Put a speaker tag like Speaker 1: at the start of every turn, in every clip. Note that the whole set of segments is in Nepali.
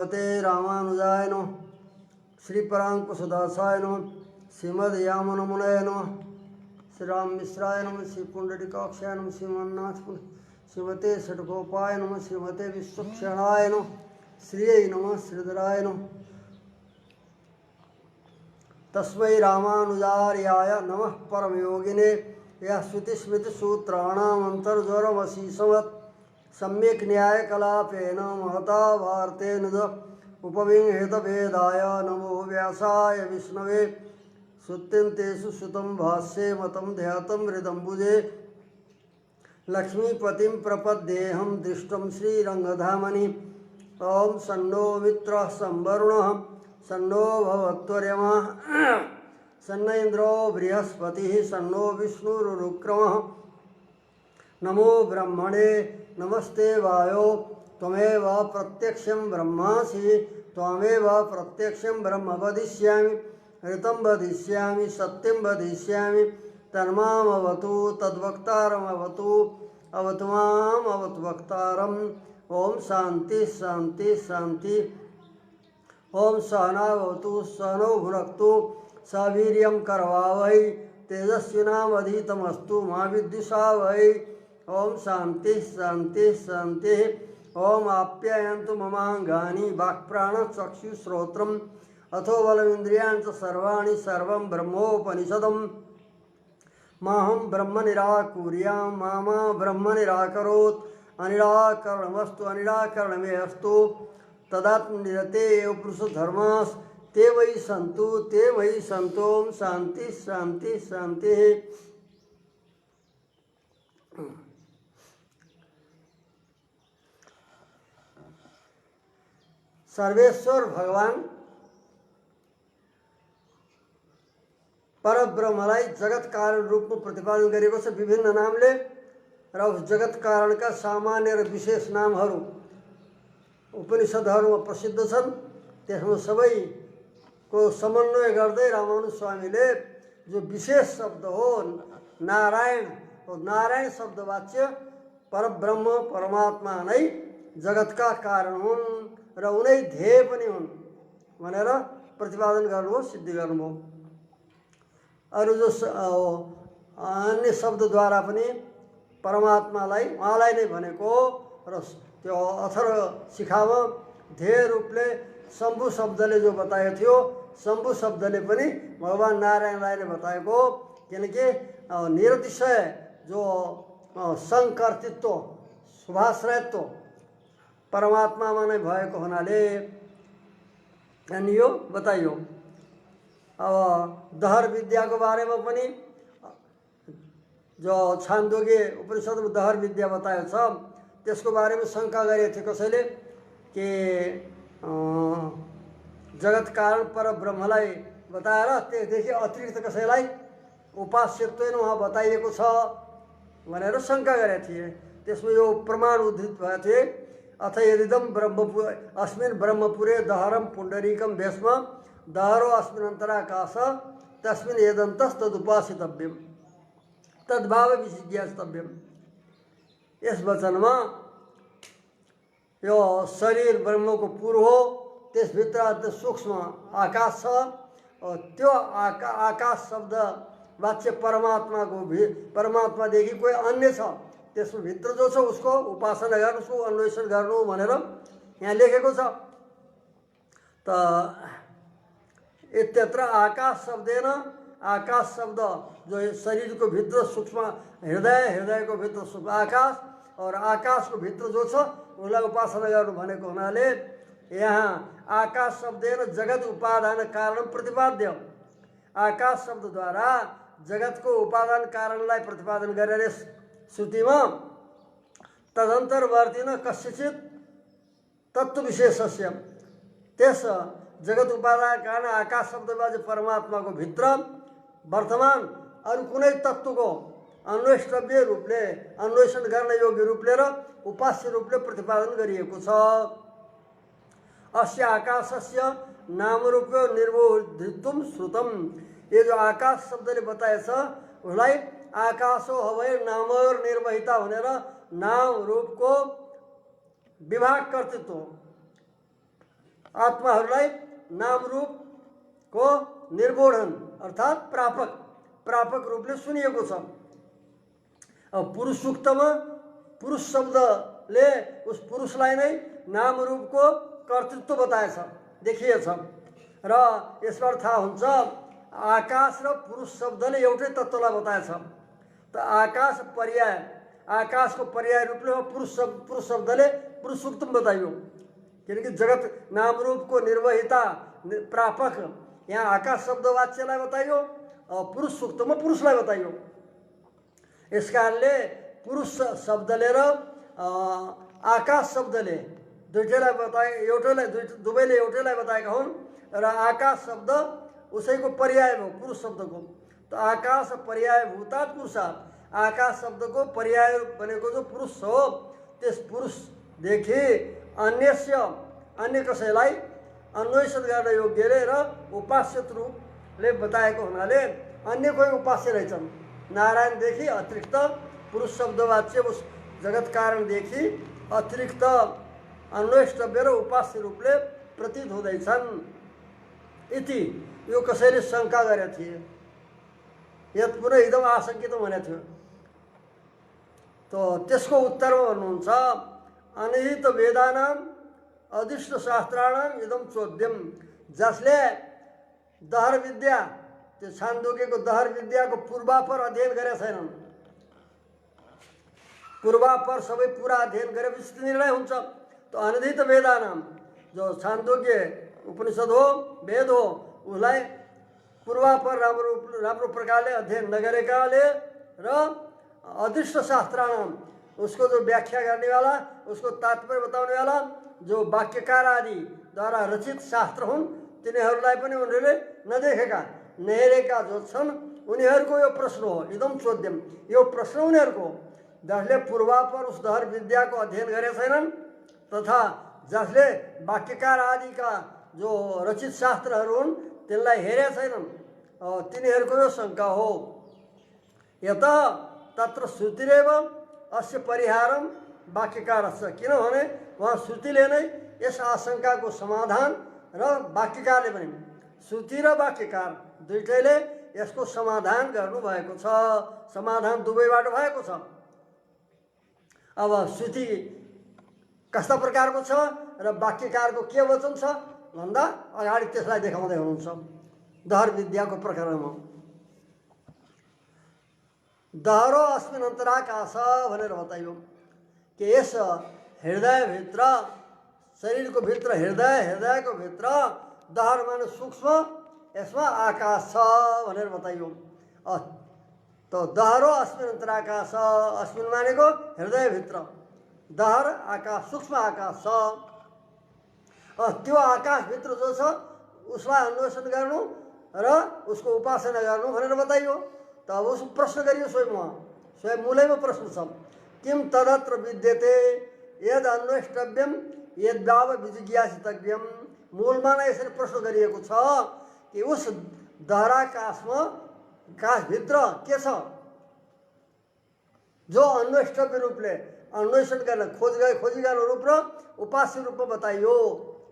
Speaker 1: ते रामानुजाय नमः। श्रीपराङ्कुशदासाय नमः। श्रीमद्यामुनमुनये नमः। श्रीराम मिश्राय नमः। श्री पुंडरीकाक्षाय नमः। श्रीमन्नाथ श्रीमते षट्कोपाय नमः। श्रीमते विश्वक्षणाय नमः। श्रियै नमः। श्रीधराय नमः। तस्मै रामानुजार्याय नमः परमयोगिने यः श्रुतिस्मृतिसूत्राणामन्तर्ज्वरमशीषवत् सम्यक् न्यायकलापेन महता वार्तेन उपविंहितवेदाय नमो व्यासाय विष्णवे सुत्यन्तेषु सुतं भाष्ये मतं ध्यातं हृदम्बुजे लक्ष्मीपतिं प्रपद्येऽहं दृष्टं श्रीरङ्गधामनि। ॐ सन्नो मित्रः संवरुणः सन्नो भवत्वर्यमा सन्न इन्द्रो बृहस्पतिः सन्नो विष्णुरुक्रमः। नमो ब्रह्मणे नमस्ते वायो त्वमेव प्रत्यक्षं ब्रह्मासि त्वमेव प्रत्यक्षं ब्रह्म वदिष्यामि ऋतं वदिष्यामि सत्यं वदिष्यामि तन्मामवतु तद्वक्तारमवतु अवतु माम् अवतु वक्तारम्। ओम शांति शांति शांति। ओम सहनावतु सहनौ भुनक्तु सवीर्यं करवावहै तेजस्विनावधीतमस्तु मा विद्विषावहै। ओम शांति शांति शांति। ओम आप्यायन्तु ममांगानि वाक्प्राणचक्षुश्रोत्रम् अथो बलमिन्द्रियाणि च सर्वाणि सर्वं ब्रह्मोपनिषदम्। माहं ब्रह्म निराकुर्यां मा ब्रह्म निराकरोत् अनिराकरणमस्तु अनिराकरणमे अस्तु तदात्मनिरते एव पुरुषधर्मास् ते वै सन्तु ओम शांति शांति शांति। सर्वेश्वर भगवान परब्रह्मलाई जगत कारण रूप में प्रतिपादन गरेको छ विभिन्न नामले र उस जगत कारण का सामान्य र विशेष नामहरू उपनिषदहरूमा प्रसिद्ध छन्। त्यसमा सबैको समन्वय गर्दै रामानुज स्वामीले जो विशेष शब्द हो नारायण हो नारायण शब्द वाच्य परब्रह्म परमात्मा नै जगतका कारण हुन् र उनै ध्येय पनि हुन् भनेर प्रतिपादन गर्नुभयो सिद्धि गर्नुभयो। अरू जो अन्य शब्दद्वारा पनि परमात्मालाई उहाँलाई नै भनेको र त्यो अथर्व शिखामा ध्येय रूपले शम्भु शब्दले जो बताएको थियो शम्भु शब्दले पनि भगवान नारायणलाई नै बताएको किनकि निरतिशय जो संकर्तृत्व शुभाश्रयत्व परमात्मामा नै भएको हुनाले अनि यो बताइयो। अब दहर विद्याको बारेमा पनि जो छान्दोग्य उपनिषदमा दहर विद्या बताएको छ त्यसको बारेमा शङ्का गरेको थियो कसैले कि जगत कारण पर ब्रह्मलाई बताएर त्यसदेखि अतिरिक्त कसैलाई उपास्यत्व उहाँ बताइएको छ भनेर शङ्का गरेका थिए। त्यसमा यो प्रमाण उद्धृत भएको थिए अथ यदिदं ब्रह्मपुर अस्मिन् ब्रह्मपुरे दहरं पुण्डरीकं भस्म दहरो अस्मिन् अन्तराकाश तस्मिन् यदन्तस्तदुपासितव्यं तद्भाव विजिज्ञासितव्यं। यस वचनमा यो शरीर ब्रह्म को पूर्व हो त्यसभित्र सूक्ष्म आकाश छ और त्यो आकाश शब्द वाच्य परमात्मादेखि कोही अन्य छ त्यसको भित्र जो छ उसको उपासना गर्नु उसको अन्वेषण गर्नु भनेर यहाँ लेखेको छ। त इत्यत्र आकाश शब्देन आकाश शब्द जो शरीर को भित्र सूक्ष्म हृदय को भित्र सूक्ष्म आकाश और आकाश को भित्र जो छ उसलाई उपासना गर्नु भनेको हुनाले यहाँ आकाश शब्देन जगत उपादान कारण प्रतिपाद्य आकाश शब्द द्वारा जगत को उपादान कारणलाई प्रतिपादन गरेर श्रुतिमा तदन्तर्वर्तिन कस्यचित् तत्व विशेषस्य त्यस जगत उपादान कारण आकाश शब्दबाट परमात्मा को भित्र वर्तमान अरू कुनै तत्वको अन्वेष्टव्य रूपले अन्वेषण गर्न योग्य रूपले र उपास्य रूपले प्रतिपादन गरिएको छ। अस्य आकाशस्य नामरूपको निर्वोधित्वं श्रुतम। ये जो आकाश शब्दले बताएछ उसलाई आकाशो हवै नामर निर्वहिता भनेर नाम रूपको विभाग कर्तृत्व आत्माहरूलाई नाम रूपको निर्बोधन अर्थात् प्रापक रूपले सुनिएको छ। अब पुरुष सूक्तमा पुरुष शब्दले उस पुरुषलाई नै नाम रूपको कर्तृत्व बताएछ, देखिएछ। र यसबाट थाहा हुन्छ आकाश र पुरुष शब्दले एउटै तत्त्वलाई बताएछ। त आकाशको पर्याय रूपले पुरुष शब्दले पुरुष सूक्तम बताइयो, किनकि जगत नाम रूपको निर्वहिता प्रापक यहाँ आकाश शब्द वाच्यलाई बताइयो, पुरुष सूक्तमा पुरुषलाई बताइयो। यस कारणले पुरुष शब्दले र आकाश शब्दले दुईटैलाई दुवैले एउटैलाई बताएका हुन् र आकाश शब्द उसैको पर्याय हो पुरुष शब्दको। त आकाश पर्याय भूतात् पुरुषात्, आकाश शब्दको पर्याय बनेको जो पुरुष हो त्यस पुरुषदेखि अन्य कसैलाई अन्वेषण गर्न योग्यले र उपास्य रूपले बताएको हुनाले अन्य कोही उपास्य रहेछन्। नारायणदेखि अतिरिक्त पुरुष शब्दवाच्य उस जगत कारणदेखि अतिरिक्त अन्वेष्टव्य र उपास्य रूपले प्रतीत हुँदैछन् इति यो कसैले शङ्का गरेका थिए। यत् पुनः इदम आशङ्कित भनेको थियो। त त्यसको उत्तरमा भन्नुहुन्छ अनिहित वेदानाम अदृष्ट शास्त्राणाम इदम चोद्यम, जसले दहर विद्या त्यो छान्दोग्यको दहर विद्याको पूर्वापर अध्ययन गरेका छैनन्। पूर्वापर सबै पुरा अध्ययन गरेपछि निर्णय हुन्छ। त अनिहित वेदानाम जो छान्दोग्य उपनिषद हो, वेद हो, उसलाई पूर्वापर राम्रो प्रकारले अध्ययन नगरेकाले र अदृष्ट शास्त्राणाम उसको जो व्याख्या गर्नेवाला, उसको तात्पर्य बताउनेवाला जो वाक्यकार आदिद्वारा रचित शास्त्र हुन् तिनीहरूलाई पनि उनीहरूले नदेखेका नहेरेका जो छन् उनीहरूको यो प्रश्न हो। एकदम चोद्यम, यो प्रश्न उनीहरूको जसले पूर्वापर उस दहर विद्याको अध्ययन गरेका छैनन् तथा जसले वाक्यकार आदिका जो रचित शास्त्रहरू हुन् तिनलाई हेरेका छैनन्, तिनीहरूको यो शङ्का हो। यत तत्र श्रुतिरेव अस्य परिहारम वाक्यकारस्य, किनभने वहाँ श्रुतिले नै यस आशङ्काको समाधान र वाक्यकारले पनि, श्रुति र वाक्यकार दुईटैले यसको समाधान गर्नुभएको छ। समाधान दुवैबाट भएको छ। अब श्रुति कस्ता प्रकारको छ र वाक्यकारको के वचन छ भन्दा अगाडि त्यसलाई देखाउँदै हुनुहुन्छ दहर विद्याको प्रकरणमा। दहरो अस्मिन् अन्तराकाश भनेर बताइयो कि यस हृदयभित्र, शरीरको भित्र हृदयको भित्र दहर माने सूक्ष्म, यसमा आकाश छ भनेर बताइयो। त दहरो अस्मिन् अन्तराकाश, अस्मिन् मानेको हृदयभित्र, दहर आकाश, सूक्ष्म आकाश छ। त्यो आकाशभित्र जो छ उसलाई अन्वेषण गर्नु र उसको उपासना गर्नु भनेर बताइयो। त अब उसको प्रश्न गरियो स्वयं मूलैमा प्रश्न छ। किम तदत्र विद्यते यद अन्वेष्टव्यम यद्भाव विजिज्ञासितव्यम, मूलमा नै यसरी प्रश्न गरिएको छ कि उस दहराकाशमा काशभित्र के छ जो अन्वेष्टव्य रूपले अन्वेषण गर्न खोजी गर्न रूप र उपास्य रूपमा बताइयो।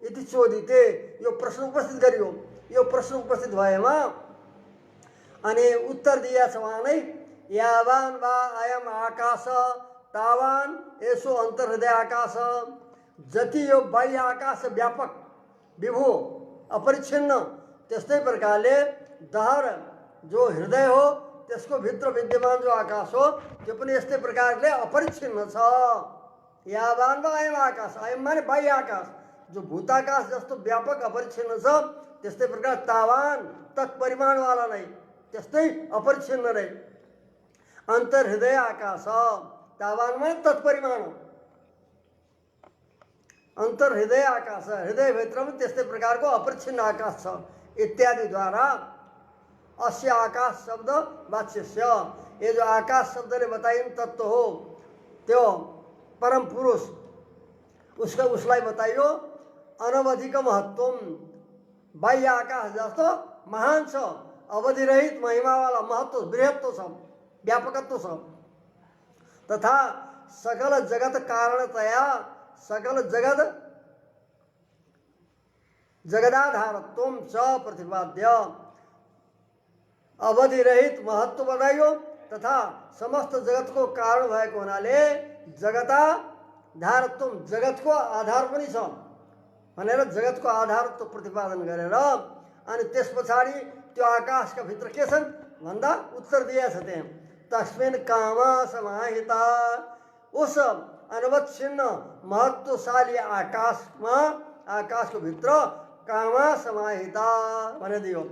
Speaker 1: यति चोदिते यो प्रश्न उपस्थित गरियो। यो प्रश्न उपस्थित भएमा अनि उत्तर दिया छ वहाँ नै, यावान वा अयम आकाश तावान यसो अन्तर्हृदय आकाश, जति यो बाह्य आकाश व्यापक विभु अपरिच्छिन्न त्यस्तै प्रकारले दहर जो हृदय हो त्यसको भित्र विद्यमान जो आकाश हो त्यो पनि यस्तै प्रकारले अपरिच्छिन्न छ। यावान वा अयम आकाश, अयम माने बाह्य आकाश जो भूताकाश जस्तो व्यापक अपरिच्छिन्न छ त्यस्तै प्रकार तावान तत्परिमाणवाला नै त्यस्तै अपरिच्छिन्न नै अन्तर्हृदय आकाश, तावान माने तत्परिमाण, अन्तर्हृदय आकाश हृदयभित्र पनि त्यस्तै प्रकारको अपरिच्छिन्न आकाश छ इत्यादिद्वारा अस्य आकाश शब्द वाच्यस्य, ये जो आकाश शब्दले बताइने तत्व हो त्यो परम पुरुष उसलाई बताइयो अनवधिक महत्वम, बाह्य आकाश जस्तो महान छ, अवधिरहित महिमावाला महत्व बृहत्व छ, व्यापकत्व छ। तथा सकल जगत कारणतया सकल जगत जगदाधारत्वम च प्रतिपाद्य। अवधि रहित महत्व बताइयो तथा समस्त जगत को कारण भएको हुनाले जगदाधारत्व जगतको आधार पनि छ भनेर जगतको आधारत्व प्रतिपादन गरेर अनि त्यस पछाडि त्यो आकाशका भित्र के छन् भन्दा उत्तर दिएका छ त्यहाँ तस्मिन् काम समाहिता। उस अनवच्छिन्न महत्वशाली आकाशमा आकाशको भित्र कामा समाहिता भनिदियो।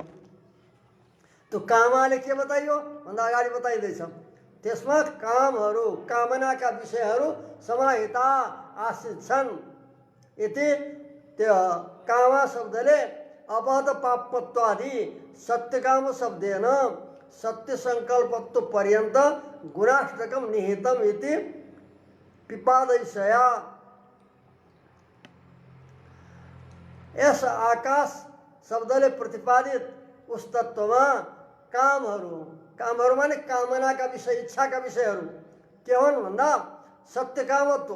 Speaker 1: त्यो कामाले के बताइयो भन्दा अगाडि बताइँदैछ त्यसमा कामहरू कामनाका विषयहरू समाहिता आश्रित छन्। यति त्यो कामा शब्दले अपहत पापत्व आदि सत्यकाम शब्देन सत्य संकल्पत्व पर्यन्त गुणाष्टकम निहितम इति पिपादयशया। यस आकाश शब्दले प्रतिपादित उस तत्त्वमा कामहरू माने कामनाका विषय इच्छाका विषयहरू के हुन् भन्दा सत्यकामत्व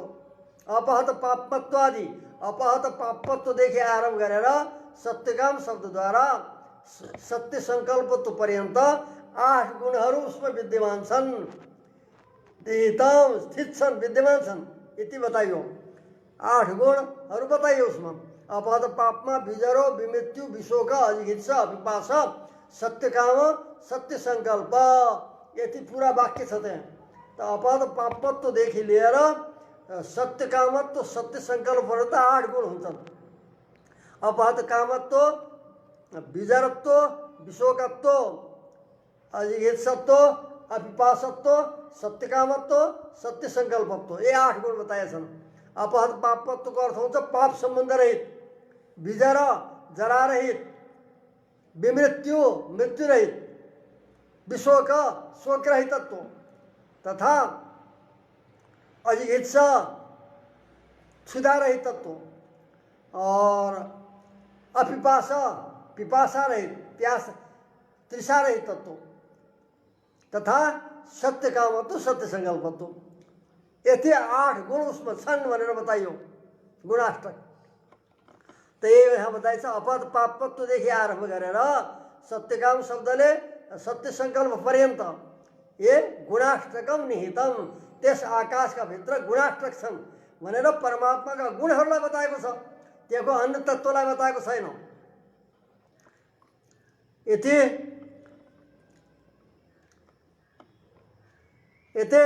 Speaker 1: अपहत पापत्व आदि अपहत पापत्वदेखि आरम्भ गरेर सत्यकाम शब्दद्वारा सत्य संकल्पत्व पर्यन्त 8 गुणहरू उसमा विद्यमान छन् निहितम स्थित छन् विद्यमान छन् यति बताइयो। 8 गुणहरू बताइयो उसमा अपहत पापमा विजरो विमृत्यु विशोक अजिघित्सा विपास सत्यकाम सत्य संकल्प यति पूरा वाक्य छ त्यहाँ। त अपहत पापत्वदेखि लिएर सत्यकामत्व सत्य संकल्प पर्यन्त 8 गुण हुन्छन्। अपहत कामत्व विजरत्व विशोकत्व अजिघित्सत्व अपिपासत्व सत्यकामत्व सत्य संकल्पत्व ये 8 गुण बताए छन्। अपहत पापत्वको अर्थ हुन्छ पाप सम्बन्ध रहित विजर जरा रहित विमृत्यु मृत्यु रहित विशोक शोक रहितत्व तथा अजिघित्सा क्षुधा रहितत्व और अपिपासा पिपासा रहित प्यास तृषा रहितत्व तथा सत्य कामत्व सत्य संकल्पत्व यति 8 गुण उसमा छन् भनेर बताइयो गुणाष्टक। त यहाँ बताइन्छ अपहत पापत्वदेखि आरम्भ गरेर सत्यकाम शब्दले सत्य संकल्प पर्यन्त ये गुणाष्टकम निहितम त्यस आकाशका भित्र गुणाष्टक छन् भनेर परमात्माका गुणहरूलाई बताएको छ त्यहाँको अन्य तत्त्वलाई बताएको छैन। यति यति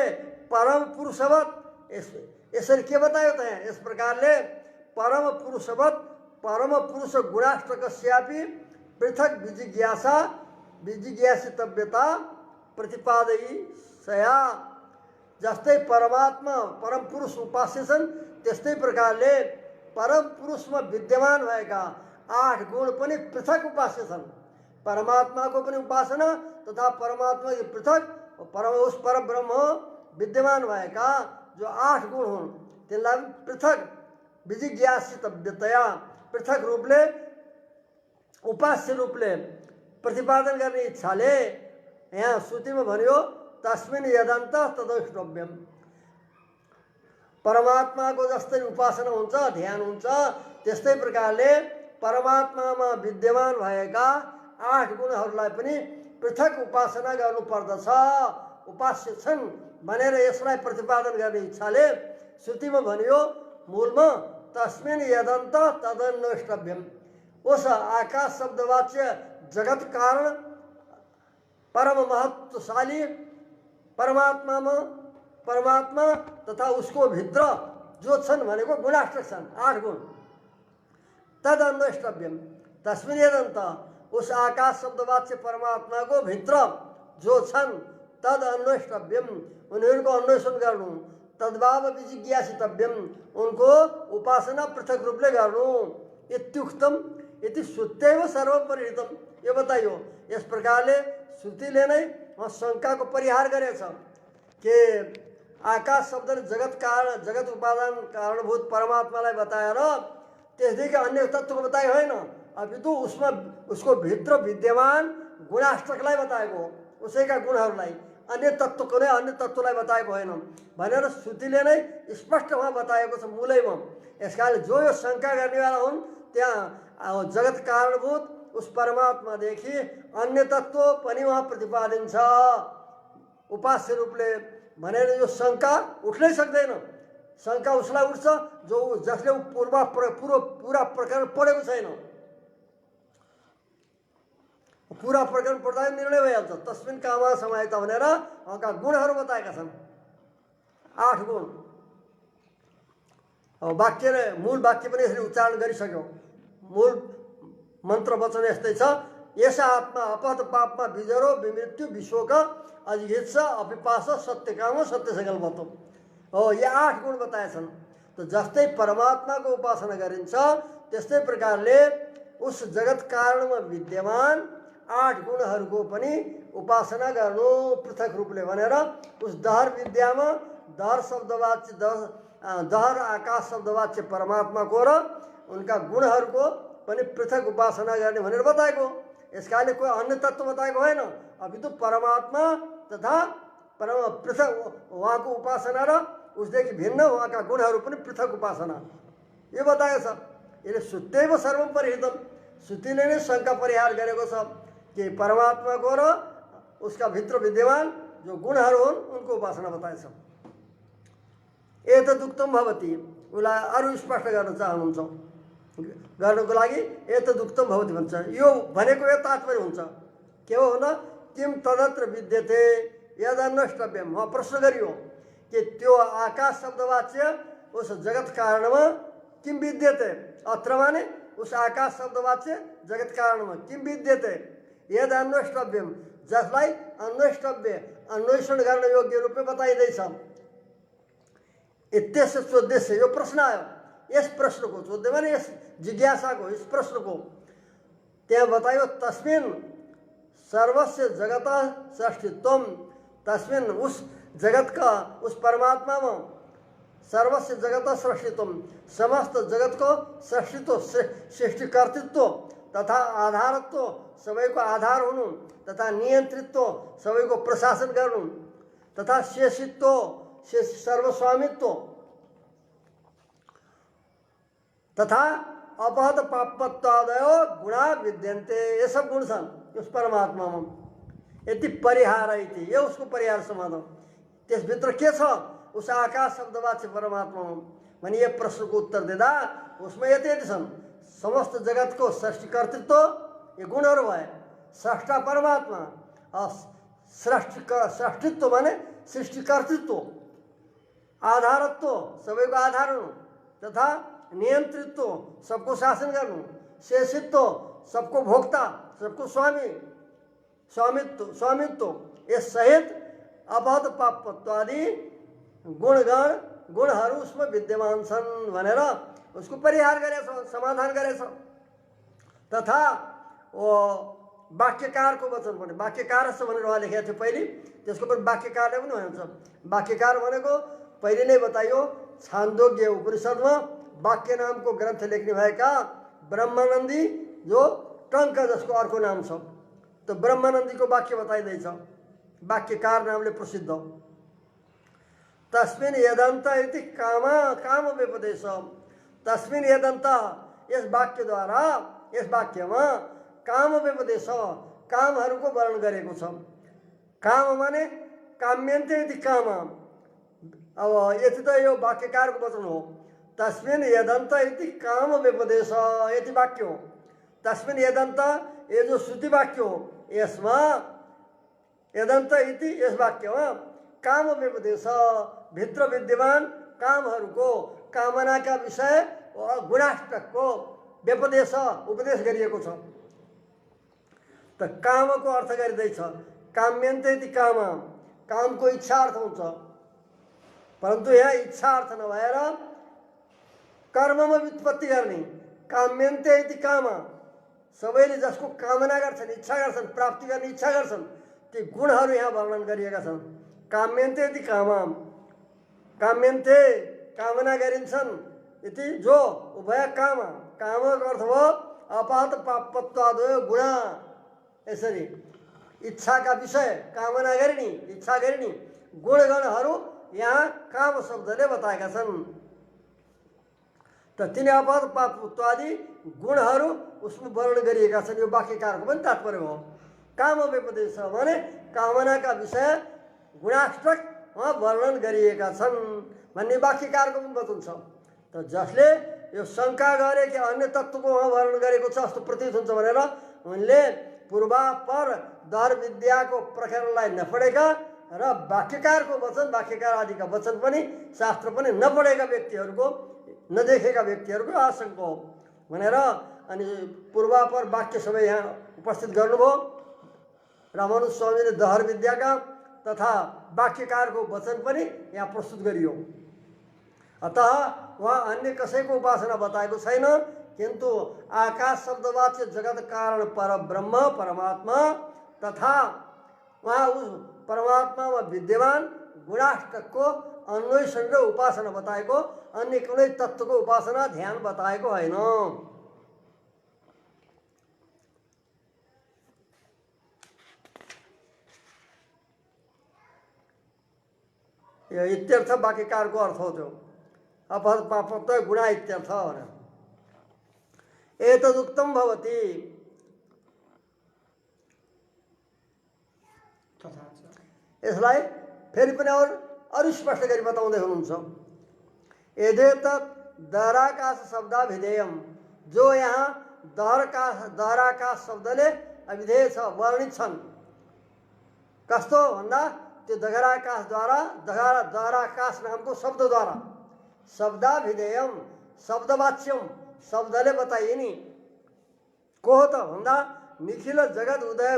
Speaker 1: परम पुरुषवत यसरी के बतायो त यहाँ यस प्रकारले परम पुरुषवत परम पुरुष गुणाष्टकस्यापि पृथक विजिज्ञासितव्यता प्रतिपादयशया। जस्तै परमात्मा परम पुरुष उपास्य छन् त्यस्तै प्रकारले परम पुरुषमा विद्यमान भएका 8 गुण पनि पृथक उपास्य छन्। परमात्माको पनि उपासना तथा परमात्मा के पृथक उस परम ब्रह्म विद्यमान भएका जो 8 गुण हुन् त्यसलाई पृथक विजिज्ञासितव्यतया पृथक रूपले उपास्य रूपले प्रतिपादन गर्ने इच्छाले यहाँ श्रुतिमा भन्यो तस्मिन् यदन्त तदष्टव्यम। परमात्माको जस्तै उपासना हुन्छ ध्यान हुन्छ त्यस्तै प्रकारले परमात्मामा विद्यमान भएका 8 गुणहरूलाई पनि पृथक उपासना गर्नुपर्दछ उपास्य छन् भनेर यसलाई प्रतिपादन गर्ने इच्छाले श्रुतिमा भन्यो मूलमा तस्मिन् यदन्त तदन्वेष्टव्यम। उस आकाश शब्दवाच्य जगत कारण परम महत्वशाली परमात्मा तथा उसको भित्र जो छन् भनेको गुणाष्टक छन् 8 गुण तदन्वेष्टव्यम तस्मिन् यदन्त उस आकाश शब्दवाच्य परमात्मा को भित्र जो छन् तद अन्वेष्टव्यम उनीहरूको अन्वेषण गर्नु तद्भाव विजिज्ञासितव्यम उनको उपासना पृथक रूपले गर्नु इत्युक्तम इति श्रुत्यैव सर्वं परिहृतम यो बताइयो। यस प्रकारले श्रुतिले नै शङ्काको परिहार गरेछ कि आकाश शब्दले जगत उपादान कारणभूत परमात्मालाई बताएर त्यसदेखि अन्य तत्त्वको बताए होइन अपितु उसमा उसको भित्र विद्यमान गुणाष्टकलाई बताएको उसैका गुणहरूलाई अन्य तत्त्वको नै अन्य तत्त्वलाई बताएको होइन भनेर श्रुतिले नै स्पष्ट वहाँ बताएको छ मूलैमा। यसकारण जो यो शङ्का गर्नेवाला हुन् त्यहाँ जगत कारणभूत उस परमात्मादेखि अन्य तत्त्व पनि उहाँ प्रतिपादिन्छ। उपास्य रूपले भनेर यो शङ्का उठ्नै सक्दैन। शङ्का उसलाई उठ्छ जसले पूरा प्रकरण पढेको छैन। पूरा प्रकरण पढ्दा निर्णय भइहाल्छ। तस्मिन् काममा समाहित भनेर उहाँका गुणहरू बताएका छन्, 8 गुण। अब वाक्यले मूल वाक्य पनि यसरी उच्चारण गरिसक्यो। मूल मन्त्र वचन यस्तै छ, यस आत्मा अपहत पापमा बिजरो विमृत्यु विशोक अजिघित्सा अपिपास सत्यकाम सत्य संकल्पत्व। हो, ये 8 गुण बताएछन्। त जस्तै परमात्माको उपासना गरिन्छ त्यस्तै प्रकारले उस जगत कारणमा विद्यमान 8 गुणहरूको पनि उपासना गर्नु पृथक रूपले भनेर उस दहर विद्यामा दहर शब्दवाच्य दहर आकाश शब्दवाच्य परमात्माको र उनका गुणहरूको पनि पृथक उपासना गर्ने भनेर बताएको। यसकाले कोही अन्य तत्त्व बताएको होइन, अपितु परमात्मा तथा पृथक उहाँको उपासना र उसदेखि भिन्न उहाँका गुणहरू पनि पृथक उपासना यो बताएको छ। यसले श्रुत्यैव सर्वम परिहितम, श्रुतिले नै शङ्का परिहार गरेको छ कि परमात्माको र उसका भित्र विद्यमान जो गुणहरू हुन् उनको उपासना बताएछ। एतदुक्तम भवति, उसलाई अरू स्पष्ट गर्न चाहनुहुन्छ गर्नको लागि एतदुक्तम भवति भन्छ। यो भनेको यो तात्पर्य हुन्छ के हो न, किम तदत्र विद्यते यदन्वेष्टव्यम। उहाँ प्रश्न गरियो कि त्यो आकाश शब्दवाच्य उस जगत कारणमा किम विद्यते, अत्र माने उस आकाश शब्दवाच्य जगत कारणमा किम विद्यते यद अन्वेष्टव्यम, जसलाई अन्वेष्टव्य अन्वेषण गर्न योग्य रूपमा बताइँदैछ। इत्यस्य चोद्यस्य यो प्रश्न आयो। यस प्रश्नको चोद्य माने यस जिज्ञासाको इस प्रश्नको त्यहाँ बतायो तस्मिन् सर्वस्य जगत सृष्टित्वम, तस्मिन् उस जगत का उस परमात्मा में सर्वस्य जगत सृष्टित्वम, समस्त जगत को सृष्टित्व सृष्टिकर्तृत्व तथा आधारत्व सबैको आधार हुनु तथा नियन्त्रित्व सबैको प्रशासन गर्नु तथा शेषित्व सर्वस्वामित्व तथा अपहत पापत्वादयो गुणा विद्यन्ते। ये सब गुण छन् उस परमात्मा में। यति परिहार इति यो उसको परिहार समाधान। त्यसभित्र के छ उस आकाश शब्दवाच्य परमात्मा में भने ये प्रश्न को उत्तर दिँदा उसमें यति छन्। समस्त जगत को सृष्टिकर्तृत्व ये गुणहरू भए, स्रष्टा परमात्मा, सृष्टित्व माने सृष्टिकर्तृत्व, आधारत्व सबैको आधार हुनु तथा नियन्त्रित्व सबको शासन गर्नु, शेषित्व सबको भोक्ता सबको स्वामित्व यस सहित अपहत पापत्वादि गुणहरू उसमें विद्यमान छन् भनेर उसको परिहार गरेछ, समाधान गरेछ। तथा वो वाक्यकारको वचन पनि वाक्यकार भनेर उहाँ लेखेको थियो पहिले, त्यसको पनि वाक्यकारले पनि भन्छ। वाक्यकार भनेको पहिले नै बताइयो छान्दोग्य उपनिषदमा वाक्य नामको ग्रन्थ लेख्ने भएका ब्रह्मानन्दी जो टङ्क जसको अर्को नाम छ, तो ब्रह्मानन्दीको वाक्य बताइँदैछ वाक्यकार नामले प्रसिद्ध। तस्मिन् यदन्त इति काम व्यपदेश, तस्मिन् यदन्त यस वाक्यद्वारा यस वाक्यमा काम व्यपदेश कामहरूको वर्णन गरेको छ। काम माने काम्यन्ते इति काम। अब यति त यो वाक्यकारको वचन हो। तस्मिन् यदन्त इति काम व्यपदेश यति वाक्य हो। तस्मिन् यदन्त ये जो श्रुति वाक्य हो यसमा यदन्त इति यस वाक्यमा काम व्यपदेश भित्र विद्यमान कामहरूको कामनाका विषय गुणाष्टकको व्यपदेश उपदेश गरिएको छ। त कामको अर्थ गरिँदैछ काम्यन्ते इति काम, कामको इच्छा अर्थ हुन्छ। परन्तु यहाँ इच्छा अर्थ नभएर कर्ममा व्युत्पत्ति गर्ने काम्यन्ते इति काम, सबैले जसको कामना गर्छन् इच्छा गर्छन् प्राप्ति गर्ने इच्छा गर्छन् ती गुणहरू यहाँ वर्णन गरिएका छन्। काम्यन्ते इति काम, काम्यन्ते कामना गरिन्छन् इति जो उभय काम, कामको अर्थ हो अपहत पापत्वादयो गुणा। यसरी इच्छाका विषय कामना गर्ने इच्छा गर्ने गुणगणहरू यहाँ काम शब्दले बताएका छन्। त तिनी अपहत पापत्वादि गुणहरू उसमा वर्णन गरिएका छन्। यो वाक्यकारको पनि तात्पर्य हो। काम व्यपदेश भने कामनाका विषय गुणाष्टक वहाँ वर्णन गरिएका छन् भन्ने वाक्यकारको पनि वचन छ। त जसले यो शङ्का गरे कि अन्य तत्त्वको वहाँ वर्णन गरेको छ जस्तो प्रतीत हुन्छ भनेर उनले पूर्वापर दर विद्याको प्रकरणलाई नपढेका र वाक्यकारको वचन, वाक्यकार आदिका वचन पनि, शास्त्र पनि नपढेका व्यक्तिहरूको, नदेखेका व्यक्तिहरूको आशंका हो भनेर अनि पूर्वापर वाक्य सबै यहाँ उपस्थित गर्नुभयो। रामानुज स्वामीले दहर विद्याका तथा वाक्यकारको वचन पनि यहाँ प्रस्तुत गरियो। अतः वहाँ अन्य कसैको उपासना बताएको छैन, किन्तु आकाश शब्दवाच्य जगत कारण पर ब्रह्म परमात्मा तथा वहाँ उस परमात्मामा विद्यमान गुणाष्टकको अन्वेषण र उपासना बताएको, अन्य कुनै तत्त्वको उपासना ध्यान बताएको होइन। यो इत्यर्थ वाक्यकारको अर्थ हो त्यो। अपहत पापत्व गुणा इत्यर्थ भनेर एतदुक्तम भवति। यसलाई फेरि पनि अरू स्पष्ट गरी बताउँदै हुनुहुन्छ। यदेतत् दहराकाश शब्दाभिधेयम, जो यहाँ दहराकाश शब्दले अभिधेय छ, वर्णित छन्। कस्तो भन्दा त्यो दहराकाशद्वारा, दहराकाश नामको शब्दद्वारा, शब्दाभिधेयम शब्दवाच्यम, शब्दले बताइने को हो त भन्दा निखिल जगत उदय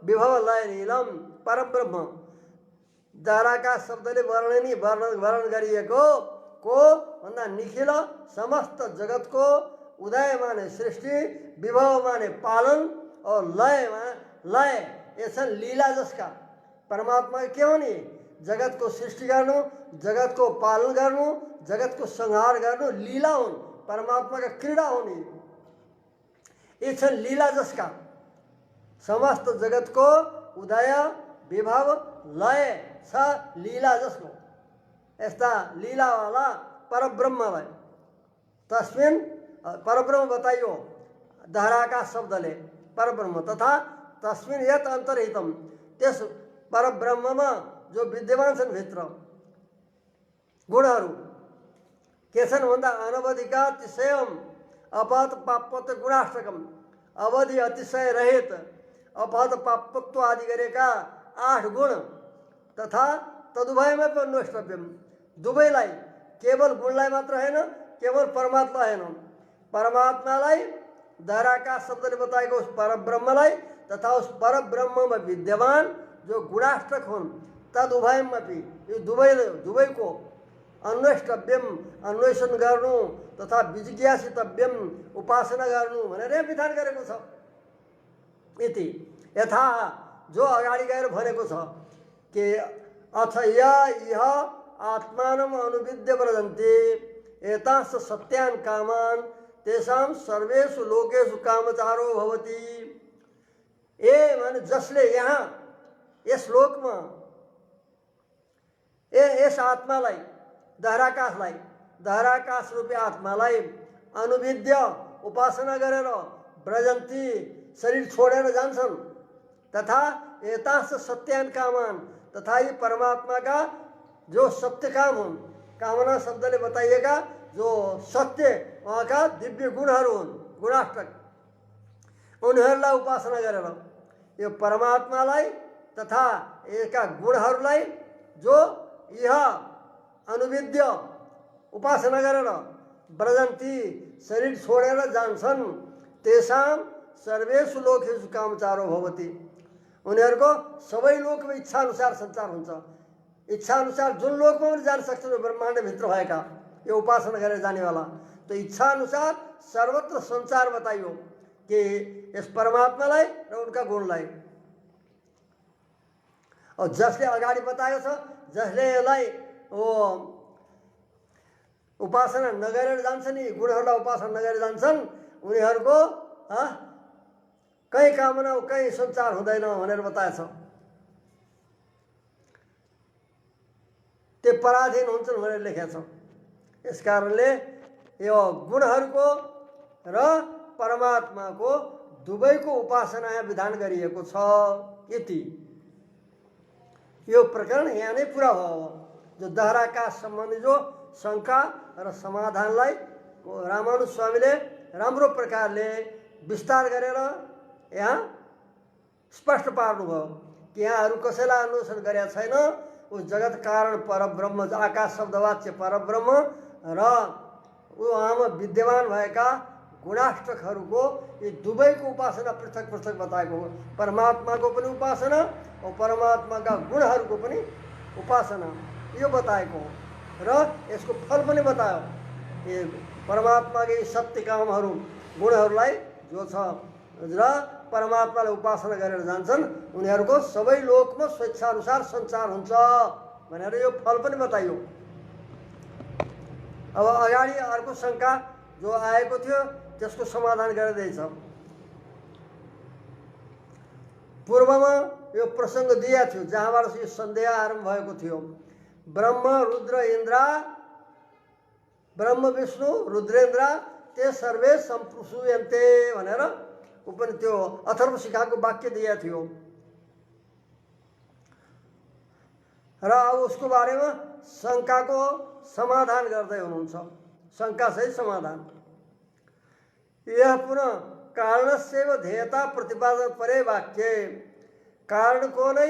Speaker 1: विभव लय नीलम परब्रह्म। दहराकाश शब्दले वर्णन गरिएको को भन्दा निखिल समस्त जगतको उदय माने सृष्टि, विभव माने पालन और लय ये छन् लीला जसका। परमात्मा के हो नि? जगत को सृष्टि गर्नु, जगत को पालन गर्नु, जगत को संहार गर्नु लीला हुन्। परमात्मा का क्रीडा हुने ये छन् लीला जसका। समस्त जगत को उदय विभव लय छ लीला जसको। यस्ता लीलावाला परब्रह्मलाई तस्मिन परब्रह्म बताइयो दहराकाश शब्दले परब्रह्म, तथा तस्मिन यत अन्तर्हितम, त्यस परब्रह्ममा जो विद्यमान छन् भित्र गुणहरू के छन् भन्दा अनवधिका अतिशयम अपहत पापत्व गुणाष्टकम, अवधि अतिशय रहित अपहत पापत्व आदि गरेका 8 गुण तथा तदुभयमा अन्वेष्टव्यम, दुवैलाई, केवल गुणलाई मात्र होइन, केवल परमात्मा होइन, परमात्मालाई दहराकाश शब्दले बताएको उस परब्रह्मलाई तथा उस परब्रह्ममा विद्यमान जो गुणाष्टक हुन् तदुभयमपि, यो दुवैको अन्वेष्टव्यम, अन्वेषण गर्नु तथा विजिज्ञासितव्यम, उपासना गर्नु भनेर विधान गरेको छ। यति यथा जो अगाडि गएर भनेको छ कि अथ यह आत्मानम अनुविद्य व्रजन्ते एतांश सत्यान कामान तेषां सर्वेषु लोकेषु कामचारो भवति। ए माने जसले यहाँ यस लोकमा यस आत्मालाई, दहराकाशलाई, दहराकाश रूपी आत्मालाई अनुविद्य उपासना गरेर व्रजन्ती शरीर छोडेर जान्छन्, तथा एतांश सत्यान कामान, तथा यी परमात्मा का जो सत्य काम हुन्, कामना शब्दले बताइएका जो सत्य वहाँ का दिव्य गुणहरू हुन्, गुणाष्टक, उनीहरूलाई उपासना गरेर यो परमात्मालाई तथा यसका गुणहरूलाई जो यह अनुविद्य उपासना गरेर व्रजन्ती शरीर छोडेर जान्छन्, तेषां सर्वेषु लोकेषु कामचारो भवति, उनीहरूको सबै लोकमा इच्छा अनुसार सञ्चार हुन्छ। इच्छा अनुसार जुन लोकमा पनि जान सक्छन् ब्रह्माण्डभित्र भएका यो उपासना गरेर जानेवाला, तो इच्छा अनुसार सर्वत्र संसार बताइयो कि यस परमात्मालाई र उनका गुणलाई। और जसले अगाडि बताएको छ, जसले यसलाई उपासना नगरेर जान्छन्, यी गुणहरूलाई उपासना नगरेर जान्छन्, उनीहरूको कहीँ कामना कहीँ सञ्चार हुँदैन भनेर बताएछ। त्यो पराधीन हुन्छन् भनेर लेखेको छ। यस कारणले यो गुणहरूको र परमात्माको दुवैको उपासना यहाँ विधान गरिएको छ। यति यो प्रकरण यहाँ नै पुरा भयो। जो दहराकाश सम्बन्धी जो शङ्का र समाधानलाई रामानुज स्वामीले राम्रो प्रकारले विस्तार गरेर यहाँ स्पष्ट पार्नुभयो कि यहाँहरू कसैलाई अन्वेषण गरेका छैन। ऊ जगत कारण परब्रह्म, आकाश शब्दवाच्य परब्रह्म र उहाँमा विद्यमान भएका गुणाष्टकहरूको यी दुवैको उपासना पृथक पृथक बताएको हो। परमात्माको पनि उपासना और परमात्माका गुणहरूको पनि उपासना यो बताएको हो र यसको फल पनि बतायो। ये परमात्माकै सत्य कामहरू गुणहरूलाई जो छ र परमात्मालाई उपासना गरेर जान्छन् उनीहरूको सबै लोकमा स्वेच्छाअनुसार सञ्चार हुन्छ भनेर यो फल पनि बताइयो। अब अगाडि अर्को शङ्का जो आएको थियो त्यसको समाधान गरिँदैछ। पूर्वमा यो प्रसङ्ग दिया थियो जहाँबाट यो सन्देह आरम्भ भएको थियो। ब्रह्म रुद्र इन्द्र, ब्रह्म विष्णु रुद्रेन्द्र ते सर्वे सम्पूयन्ते भनेर ऊ पनि त्यो अथर्व शिखाको वाक्य दिया थियो र अब उसको बारेमा शङ्काको समाधान गर्दै हुनुहुन्छ। शङ्का सहित समाधान। यह पुनः कारणस्यैव ध्येयता प्रतिपादन परे वाक्य, कारण को नै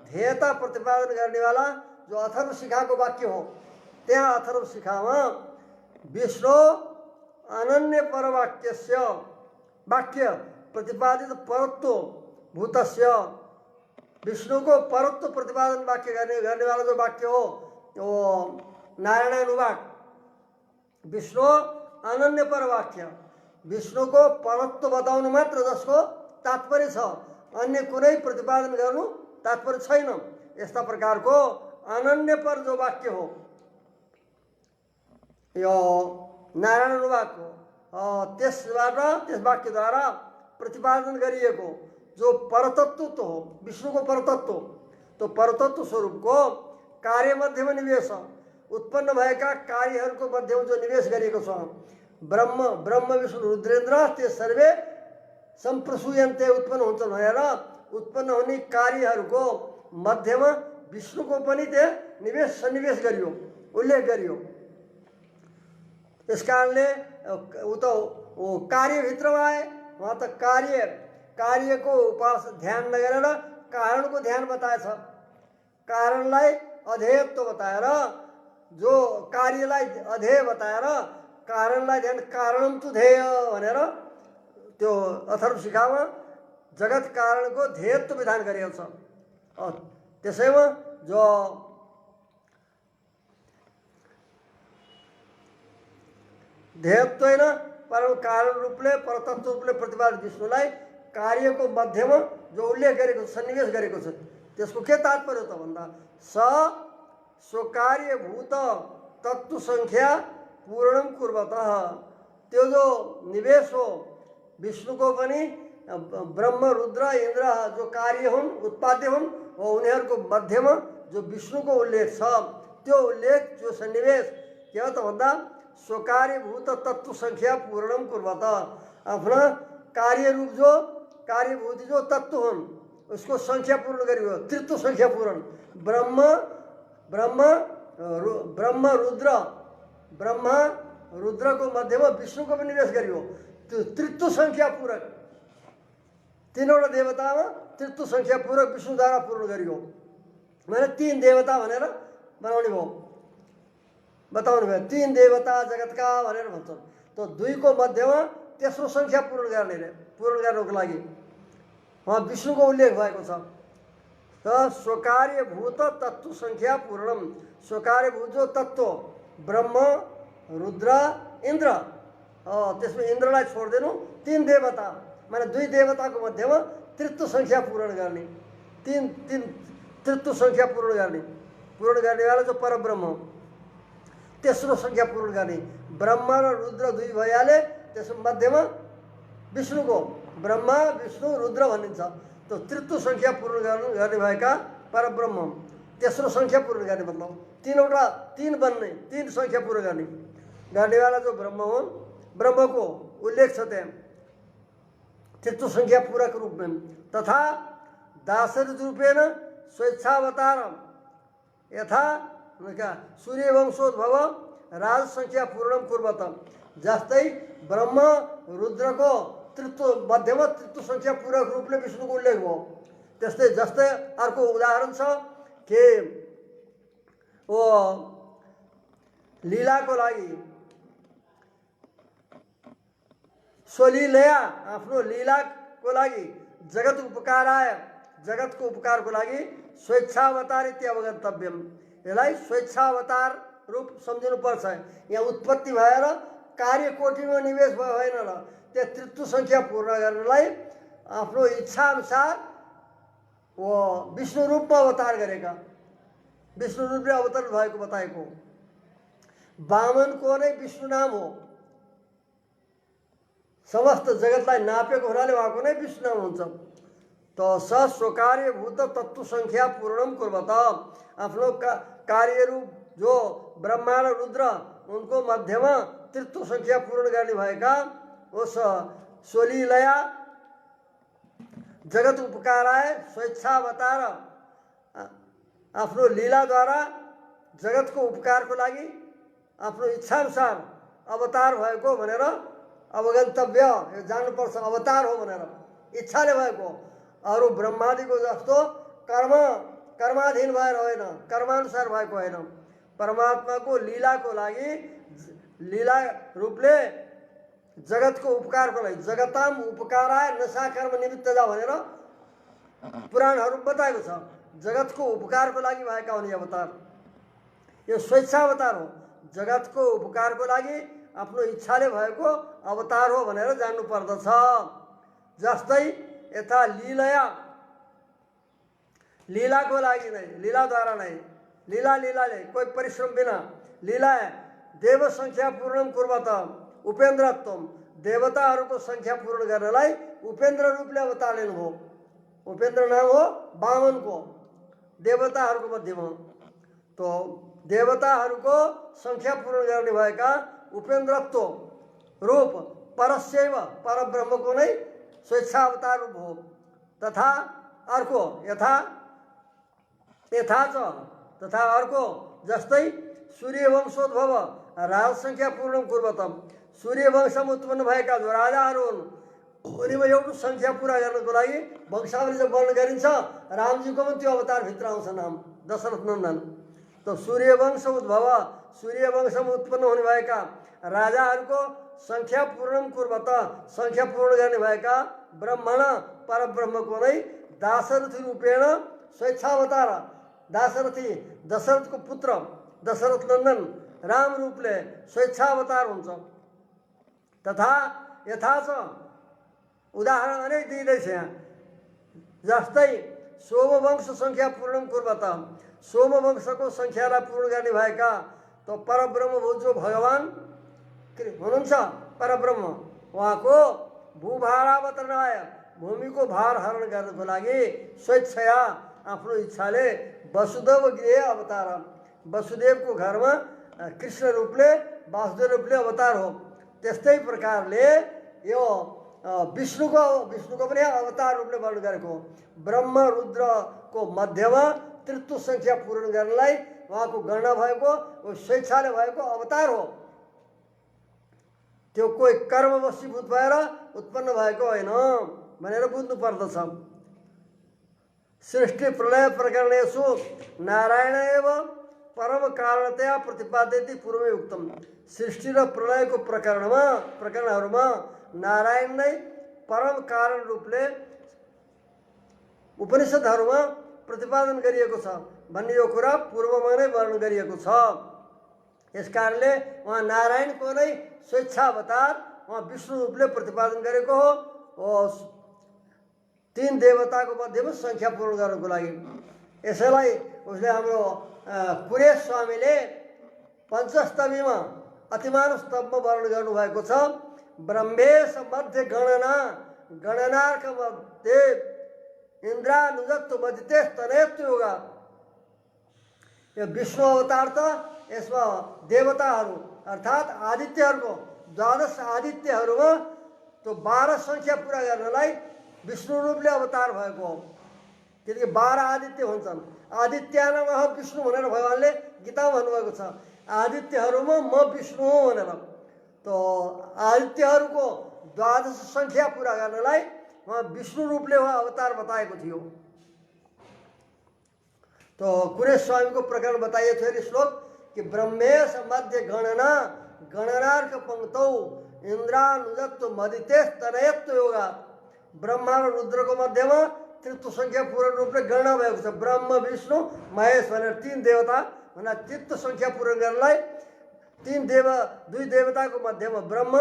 Speaker 1: ध्येयता प्रतिपादन गर्नेवाला जो अथर्व शिखाको वाक्य हो त्यहाँ अथर्व शिखामा विष्णु अनन्य परवाक्यस्य वाक्य प्रतिपादित परत्व भूतस्य, विष्णु को परत्व प्रतिपादन वाक्य करने वाला जो वाक्य हो वो नारायण अनुवाक। विष्णु अनन्य पर वाक्य, विष्णु को परत्व बताउनु मात्र जसको तात्पर्य छ, अन्य कुनै प्रतिपादन गर्नु तात्पर्य छैन। यस्ता प्रकारको अनन्य पर जो वाक्य हो यो नारायण अनुवाक हो। त्यसबाट त्यस वाक्यद्वारा प्रतिपादन गरिएको जो परतत्व हो विष्णुको परतत्व, तो परतत्व स्वरूपको कार्य मध्यमा निवेश उत्पन्न भएका कार्यहरूको मध्यमा जो निवेश गरिएको छ ब्रह्म ब्रह्म विष्णु रुद्रेन्द्र ते सर्वे सम्प्रसूयन्ते उत्पन्न हुन्छ भनेर उत्पन्न हुने कार्यहरूको मध्यमा विष्णुको पनि त्यहाँ निवेश सन्निवेश गरियो, उल्लेख गरियो। यस कारणले ऊ त कार्यभित्रमा आए, वहाँ त कार्यको उपास ध्यान नगरेर कारणको ध्यान बताएछ। कारणलाई अधेयत्व बताएर जो कार्यलाई अधेय बताएर कारणलाई ध्यान कारणम तु ध्येय भनेर त्यो अथर्व शिखामा जगत कारणको ध्येयत्व विधान गरिएको छ। त्यसैमा जो ध्येयत्व होइन परम कारण रूपले परतत्व रूपले प्रतिपादित विष्णुलाई कार्यको मध्यमा जो उल्लेख गरेको सन्निवेश गरेको छ त्यसको के तात्पर्य त भन्दा स्वकार्यभूत तत्व संख्या पूर्णम कुर्वतः, त्यो जो निवेश हो विष्णुको पनि ब्रह्म रुद्र इन्द्र जो कार्य हुन् उत्पाद्य हुन् हो उनीहरूको मध्यमा जो विष्णुको उल्लेख छ त्यो उल्लेख जो सन्निवेश के हो त भन्दा स्वकार्यभूत तत्व संख्या पूर्णम कुर्वत, आफ्ना कार्यरूप जो कार्यभूत जो तत्व हुन् उसको संख्या पूर्ण गरियो, तृत्व संख्या पूर्ण। ब्रह्मा रुद्रको मध्यमा विष्णुको पनि निवेश गरियो, त्यो तृत्व संख्या पूरक। तीनवटा देवतामा तृत्व संख्या पूरक विष्णुद्वारा पूर्ण गरियो भने तीन देवता भनेर बनाउने भयो, बताउनु भयो। तीन देवता जगतका भनेर भन्छन्। तो दुईको मध्यमा तेस्रो संख्या पूर्ण गर्नको लागि वहाँ विष्णुको उल्लेख भएको छ। त स्वकार्यभूत तत्व संख्या पूर्णम, स्वकार्यभूत जो तत्व ब्रह्म रुद्र इन्द्र, त्यसमा इन्द्रलाई छोडिदिनु, तीन देवता माने दुई देवताको मध्यमा तृत्व संख्या पूर्ण गर्ने, तीन तृत्व संख्या पूर्ण गर्नेवाला जो परब्रह्म, तेस्रो संख्या पूर्ण गर्ने ब्रह्मा र रुद्र दुई भइहाले, त्यस मध्यमा विष्णुको ब्रह्मा विष्णु रुद्र भनिन्छ। तो तृत्व संख्या पूर्ण गर्ने भएका परब्रह्म, तेस्रो संख्या पूर्ण गर्ने मतलब तीन बन्ने, तीन संख्या पूर्ण गर्नेवाला जो ब्रह्म हुन्, ब्रह्मको उल्लेख छ त्यहाँ तृतीय संख्या पूरक रूप में। तथा दाशरथि रूपेण स्वेच्छावतार यथा सूर्यवंशोद्भव राज संख्या पूर्णम कुर्वत। जस्तै ब्रह्म रुद्रको तृतीय मध्यम तृतीय संख्या पूरक रूपले विष्णुको उल्लेख भयो। त्यस्तै जस्तै अर्को उदाहरण छ कि ओ लीलाको लागि स्वलीलया आफ्नो लीलाको लागि जगत उपकाराय जगतको उपकारको लागि स्वेच्छावतार इति अवगन्तव्यम। यसलाई स्वेच्छावतार रूप सम्झिनुपर्छ। यहाँ उत्पत्ति भएर कार्य कोटिमा निवेश भयो होइन र त्यो तृतीय संख्या पूर्ण गर्नलाई आफ्नो इच्छा अनुसार वो विष्णु रूपमा अवतार गरेका विष्णु रूपले अवतरण भएको बताएको। वामनको नै विष्णु नाम हो। समस्त जगतलाई नापेको हुनाले उहाँको नै विष्णु नाम हुन्छ। त स स्वकार्यभूत तत्व संख्या पूर्णम कुर्वत। आफ्नो कार्यरूप जो ब्रह्मा र रुद्र उनको मध्यमा तृतीय संख्या पूर्ण गर्ने भएका उस स्वलीलया जगत उपकाराय स्वेच्छावतार आफ्नो लीलाद्वारा जगतको उपकारको लागि आफ्नो इच्छाअनुसार अवतार भएको भनेर अवगन्तव्य। यो जान्नुपर्छ अवतार हो भनेर इच्छाले भएको। अरू ब्रह्मादिको जस्तो कर्माधीन भएर होइन, कर्मानुसार भएको होइन। परमात्माको लीलाको लागि लीला रूपले जगतको उपकारको लागि जगताम उपकाराय नशा कर्म निमित्त जा भनेर पुराणहरू बताएको छ। जगतको उपकारको लागि भएका हुन् अवतार। यो स्वेच्छावतार हो। जगतको उपकारको लागि आफ्नो इच्छाले भएको अवतार हो भनेर जान्नु पर्दछ। जस्तै यथा लीलया लीलाको लागि नै लीलाद्वारा नै लीलाले कोही परिश्रम बिना लीला देव संख्या पूर्णम कुर्वत उपेन्द्रत्वम। देवताहरूको संख्या पूर्ण गर्नलाई उपेन्द्र रूपले अवतार लिनुभयो। उपेन्द्र नाम हो वामनको देवताहरूको मध्यमा। तो देवताहरूको संख्या पूर्ण गर्ने भएका उपेन्द्रत्व रूप परस्यैव परब्रह्मको नै स्वेच्छावतार रूप हो। तथा अर्को तथा अर्को जस्तै सूर्यवंशोद्भव राज संख्या पूर्ण कुर्वतम। सूर्यवंशमा उत्पन्न भएका जो राजाहरू हुन् उनीमा एउटा संख्या पुरा गर्नको लागि वंशावली जब वर्णन गरिन्छ रामजीको पनि त्यो अवतारभित्र आउँछ नाम दशरथ नन्दन। त सूर्यवंश उद्भव सूर्यवंशमा उत्पन्न हुने भएका राजाहरूको संख्या पूर्ण कुर्वत संख्या पूर्ण गर्ने भएका ब्रह्मण परब्रह्मको नै दाशरथि रूपेण स्वेच्छावतार। दाशरथि दशरथको पुत्र दशरथ नन्दन राम रूपले स्वेच्छावतार हुन्छ। तथा यथा छ उदाहरण अनेक दिँदैछ यहाँ। जस्तै सोमवंश संख्या पूर्ण कुर्वत। सोमवंशको संख्यालाई पूर्ण गर्ने भएका तो परब्रह्म जो भगवान हुनुहुन्छ परब्रह्म उहाँको भूभारावतरणाय भूमिको भार हरण गर्नको लागि स्वेच्छया आफ्नो इच्छाले वसुदेव गृह अवतार। वसुदेवको घरमा कृष्ण रूपले वासुदेव रूपले अवतार हो। त्यस्तै प्रकारले यो विष्णुको पनि अवतार रूपले वर्णन गरेको। ब्रह्म रुद्रको मध्यमा तृतीय संख्या पूर्ण गर्नलाई उहाँको गणना भएको स्वेच्छाले भएको अवतार हो। त्यो कोही कर्म वशीभूत भएर उत्पन्न भएको होइन भनेर बुझ्नु पर्दछ। सृष्टि प्रलय प्रकरणेषु नारायण एव परम कारणतया प्रतिपाद्यते पूर्वमै उक्तम। सृष्टि र प्रलयको प्रकरणहरूमा नारायण नै परम कारण रूपले उपनिषदहरूमा प्रतिपादन गरिएको छ भन्ने यो कुरा पूर्वमा नै वर्णन गरिएको छ। यस कारणले उहाँ नारायणको नै स्वेच्छावतार उहाँ विष्णु रूपले प्रतिपादन गरेको हो। तीन देवताको मध्यमा संख्या पूर्ण गर्नको लागि। यसैलाई उसले हाम्रो कुरेश स्वामीले पञ्चस्तवीमा अतिमान स्तवमा वर्णन गर्नुभएको छ। ब्रह्मेश मध्य गणनार्क मध्ये इन्द्रानुजत्व बजिते स्तनेत्व योगा। यो विष्णु अवतार त यसमा देवताहरू अर्थात् आदित्यहरूको द्वादश आदित्यहरूमा त्यो 12 सङ्ख्या पुरा गर्नलाई विष्णु रूपले अवतार भएको हो। किनकि 12 आदित्य हुन्छन्। आदित्यानामः विष्णु भनेर भगवानले गीतामा भन्नुभएको छ, आदित्यहरूमा म विष्णु हुँ भनेर। त आदित्यहरूको 12 सङ्ख्या पुरा गर्नलाई उहाँ विष्णु रूपले उहाँ अवतार बताएको थियो। तो कुरे स्वामी को प्रकरण बताइए थे श्लोक कि ब्रह्मेश मध्य गणना गणनार्क पंक्तौ इंद्रानुजत्व मदिते तनयत्व योगा। ब्रह्मा र रुद्र को मध्य में तृत्व संख्या पूर्ण रूप में गणना भएको छ। ब्रह्म विष्णु महेश भनेर 3 देवता भन्दा तृत्व संख्या पूर्ण गर्नलाई 3 देव 2 देवता को मध्य में ब्रह्म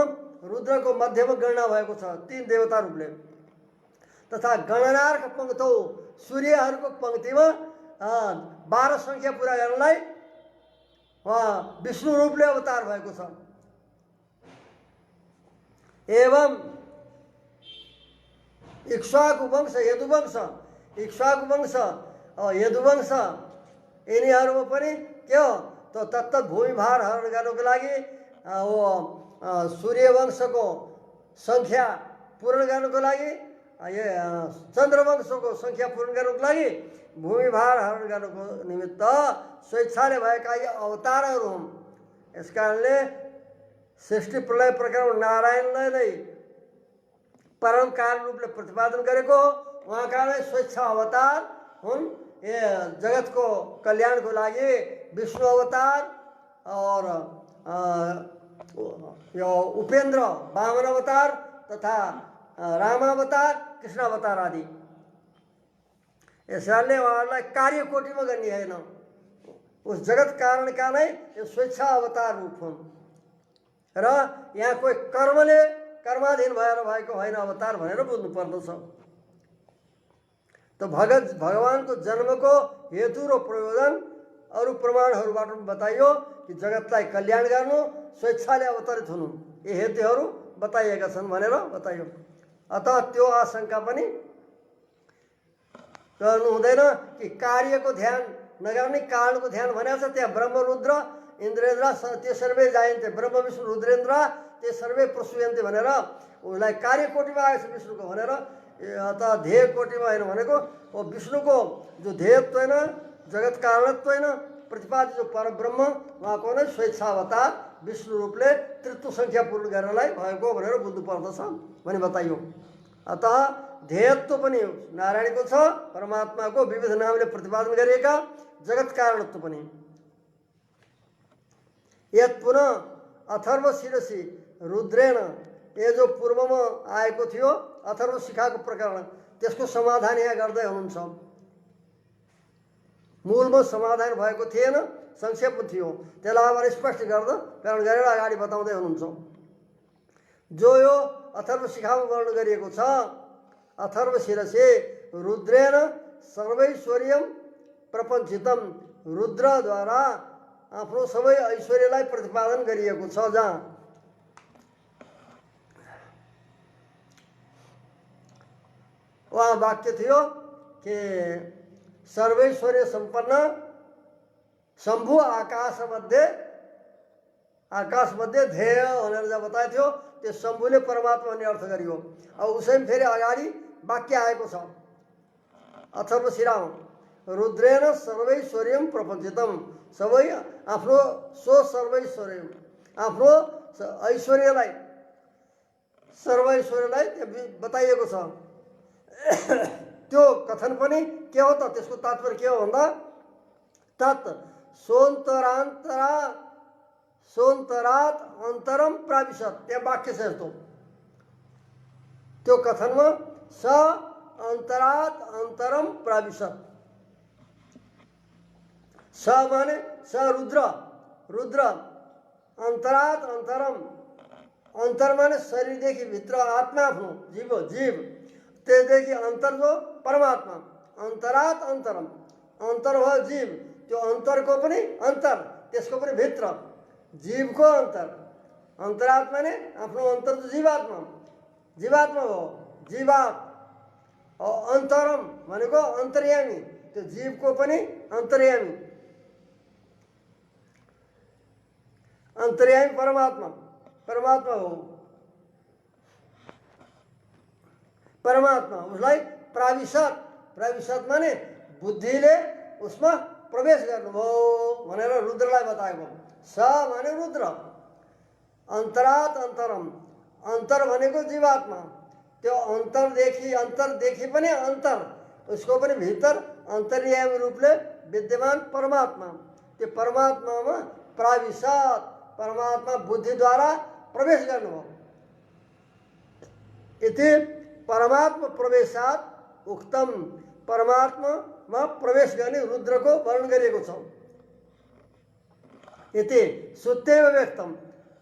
Speaker 1: रुद्र को मध्य में गणना भएको छ 3 देवता रूपले। तथा गणनार्क पंक्तौ सूर्यहरूको पंक्तिमा 12 संख्या पूरा गर्नलाई वहाँ विष्णु रूपले अवतार भएको छ। एवं इक्ष्वाकु वंश यदुवंश इक्ष्वाकु वंश यदुवंश यिनीहरूमा पनि के हो त तत्त भूमिभार हरण गर्नको लागि सूर्यवंशको संख्या पूर्ण गर्नको लागि चन्द्रवंशको संख्या पूर्ण गर्नको लागि भूमिभार हरण गर्नको निमित्त स्वेच्छाले भएका यी अवतारहरू हुन्। यस कारणले सृष्टि प्रलय प्रकरण नारायणलाई नै परम कारण रूपले प्रतिपादन गरेको उहाँका नै स्वेच्छा अवतार हुन्। ये जगतको कल्याणको लागि विष्णु अवतार और यो उपेन्द्र वामन अवतार तथा रामावतार कृष्ण अवतार आदि। यसले उहाँहरूलाई कार्यकोटिमा गर्ने होइन, उस जगत कारणका नै यो स्वेच्छा अवतार रूप हुन् र यहाँ कोही कर्मले कर्माधीन भएर भएको होइन अवतार भनेर बुझ्नु पर्दछ। त भगवानको जन्मको हेतु र प्रयोजन अरू प्रमाणहरूबाट बताइयो कि जगतलाई कल्याण गर्नु स्वेच्छाले अवतरित हुनु यी हेतुहरू बताइएका छन् भनेर बताइयो। अतः त्यो आशंका पनि गर्नु हुँदैन कि कार्यको ध्यान नगर्ने कारणको ध्यान भनेको छ। त्यहाँ ब्रह्म रुद्र इन्द्रेन्द्र ते सर्वे जायन्ते ब्रह्म विष्णु रुद्रेन्द्र ते सर्वे प्रसूयन्ते भनेर उसलाई कार्यकोटिमा आएछ विष्णुको भनेर। अतः ध्येय कोटिमा होइन भनेको वो विष्णुको जो ध्येयत्व होइन जगत कारणत्व होइन प्रतिपादित जो परब्रह्म उहाँको नै स्वेच्छा अवतार विष्णु रूपले तृत्व संख्या पूर्ण गर्नलाई भएको भनेर बुझ्नु पर्दछ भनी बताइयो। अतः ध्येयत्व पनि नारायणको छ, परमात्माको विविध नामले प्रतिपादन गरिएका जगत कारणत्व पनि। यत पुनः अथर्व शिरसी रुद्रेण ये जो पूर्वमा आएको थियो अथर्व शिखाको प्रकरण त्यसको समाधान यहाँ गर्दै हुनुहुन्छ। मूलमा समाधान भएको थिएन, संक्षेप थियो, त्यसलाई अब स्पष्ट कारण गरेर अगाडि बताउँदै हुनुहुन्छ। जो यो अथर्व शिखामा वर्णन गरिएको छ अथर्व शिरसे रुद्रेण सर्वैश्वर्यम प्रपञ्चितम रुद्रद्वारा आफ्नो सबै ऐश्वर्यलाई प्रतिपादन गरिएको छ। जहाँ वहाँ वाक्य थियो कि सर्वैश्वर्य संपन्न शंभु आकाश मध्ये ध्येय भनेर जब बताएको थियो त्यो शंभुले परमात्मा भन्ने अर्थ गरियो। अब उसैमा फेरि अगाडि वाक्य आएको छ अथर्व शिरामा रुद्रेण सर्वैश्वर्यम प्रपञ्चितम सबै आफ्नो सर्वैश्वर्य आफ्नो ऐश्वर्यलाई सर्वैश्वर्यलाई बताइएको छ। त्यो कथन पनि के हो त त्यसको तात्पर्य के हो भन्दा तत् सोन्तरात अन्तरम प्राविशत त्यहाँ वाक्य छ यस्तो त्यो कथनमा स अन्तरात अन्तरम प्राविशत। स माने स रुद्र अन्तरात अन्तरम अन्तर माने शरीरदेखि भित्र आत्मा आफ्नो जीव त्यसदेखि अन्तर जो परमात्मा अन्तरात अन्तरम अन्तर हो जीव त्यो अन्तरको पनि अन्तर त्यसको पनि भित्र जीवको अन्तर अन्तरात्मा ने आफ्नो अन्तर जो जीवात्मा हो जीवात अन्तरम भनेको अन्तर्यामी त्यो जीवको पनि अन्तर्यामी परमात्मा परमात्मा हो। परमात्मा उसलाई प्राविशत, प्राविशत माने बुद्धिले उसमा प्रवेश गर्नुभयो भनेर रुद्रलाई बताएको। स माने रुद्र, अन्तरात अन्तरम, अन्तर भनेको जीवात्मा, त्यो अन्तरदेखि पनि अन्तर, उसको पनि भित्र अन्तर्यामी रूपले विद्यमान परमात्मा, त्यो परमात्मामा प्राविशत, परमात्मा बुद्धिद्वारा प्रवेश गर्नुभयो। इति परमात्मा प्रवेशात उक्तम, परमात्मामा प्रवेश गर्ने रुद्रको वर्णन गरिएको छ। इति सुत्यैव व्यक्तम,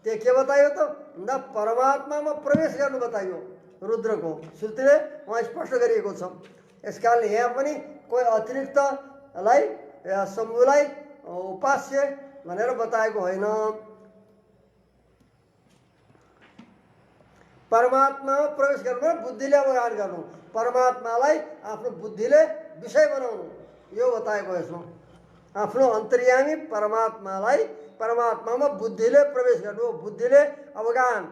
Speaker 1: त्यो के बतायो त, न परमात्मामा प्रवेश गर्नु बताइयो रुद्रको, श्रुतिले वहाँ स्पष्ट गरिएको छ। यस कारणले यहाँ पनि कोही अतिरिक्तलाई शम्भुलाई उपास्य भनेर बताएको होइन। परमात्मामा प्रवेश गर्नु बुद्धिले अवगाहन गर्नु, परमात्मालाई आफ्नो बुद्धिले विषय बनाउनु, यो बताएको यसमा। आफ्नो अन्तर्यामी परमात्मालाई परमात्मामा बुद्धिले प्रवेश गर्नु, बुद्धिले अवगाहन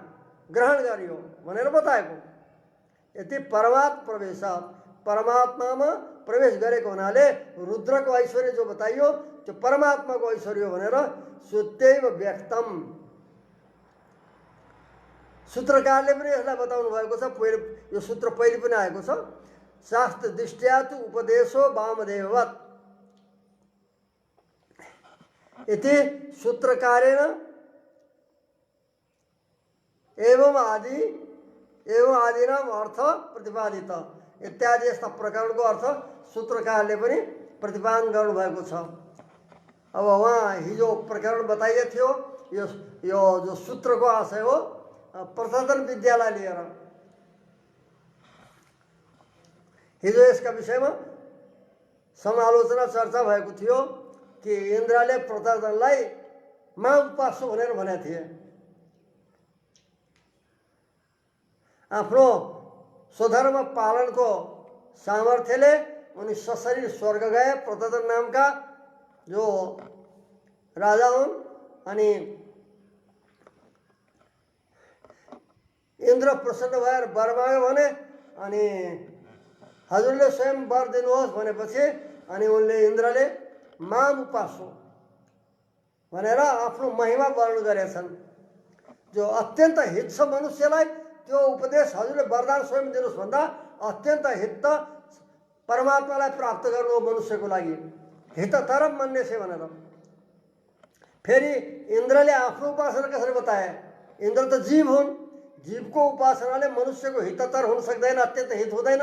Speaker 1: ग्रहण गरियो भनेर बताएको। यति परमात्मा प्रवेशात, परमात्मामा प्रवेश गरेको हुनाले रुद्रको ऐश्वर्य जो बताइयो त्यो परमात्माको ऐश्वर्य भनेर सुत्यैव व्यक्तम, सूत्रकारले पनि यसलाई बताउनु भएको छ। पहिले यो सूत्र पहिले पनि आएको छ, शास्त्र दृष्ट्या तु उपदेशो वामदेववत् इति सूत्रकारेण एवं आदिनाम अर्थ प्रतिपादित इत्यादि यस्ता प्रकरणको अर्थ सूत्रकारले पनि प्रतिपादन गर्नुभएको छ। अब वहाँ हिजो प्रकरण बताइएको थियो, यो जो सूत्रको आशय हो प्रसाधन विद्यालाई लिएर। हिजो यसका विषयमा समालोचना चर्चा भएको थियो कि इन्द्रले प्रसाधनलाई मां उपास्यो भनेर भनेका थिए। आफ्नो स्वधर्म पालनको सामर्थ्यले उनी सशरीर स्वर्ग गए। प्रसाधन नामका जो राजा हुन्, अनि इन्द्र प्रसन्न भएर वर माग्यो भने, अनि हजुरले स्वयं वर दिनुहोस् भनेपछि अनि उनले इन्द्रले माम उपास्यो भनेर आफ्नो महिमा वर्णन गरेछन्। जो अत्यन्त हित छ मनुष्यलाई, त्यो उपदेश हजुरले वरदान स्वयं दिनुहोस् भन्दा अत्यन्त हित त परमात्मालाई प्राप्त गर्नु हो मनुष्यको लागि, हिततरम मान्ने छ भनेर। फेरि इन्द्रले आफ्नो उपासना कसरी बताए? इन्द्र त जीव हुन्, जीवको उपासनाले मनुष्यको हिततर हुन सक्दैन, अत्यन्त हित हुँदैन।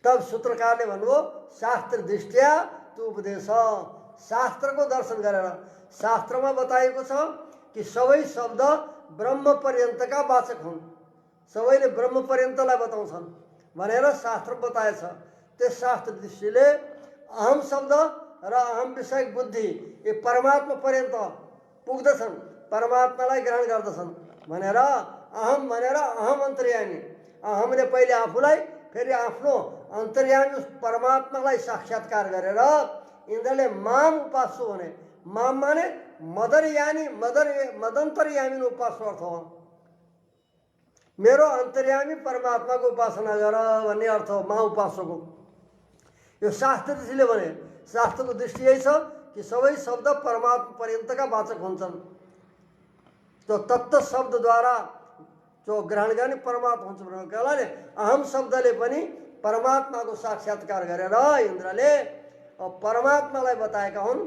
Speaker 1: तब सूत्रकारले भन्नुभयो शास्त्र दृष्ट्या त्यो उपदेश, शास्त्रको दर्शन गरेर। शास्त्रमा बताएको छ कि सबै शब्द ब्रह्म पर्यन्तका वाचक हुन्, सबैले ब्रह्म पर्यन्तलाई बताउँछन् भनेर शास्त्र बताएछ। त्यस शास्त्र दृष्टिले अहम शब्द र अहम विषयक बुद्धि यी परमात्मा पर्यन्त पुग्दछन्, परमात्मालाई ग्रहण गर्दछन् भनेर अहम भनेर अहम अन्तर्यामी, अहमले पहिले आफूलाई फेरि आफ्नो अन्तर्यामी परमात्मालाई साक्षात्कार गरेर इन्द्रले माम उपास्यो भने, माम माने मदरयामी, मदन्तर्यामी उपास्यो अर्थ हो। मेरो अन्तर्यामी परमात्माको उपासना गर भन्ने अर्थ हो मा उपास्यको। यो शास्त्र दृष्टिले भने, शास्त्रको दृष्टि यही छ कि सबै शब्द परमात्मा पर्यन्तका वाचक हुन्छन्। त्यो तत्त्व शब्दद्वारा जो ग्रहण गर्ने परमात्मा हुन्छ भनेको कारणले अहम शब्दले पनि परमात्माको साक्षात्कार गरेर इन्द्रले परमात्मालाई बताएका हुन्।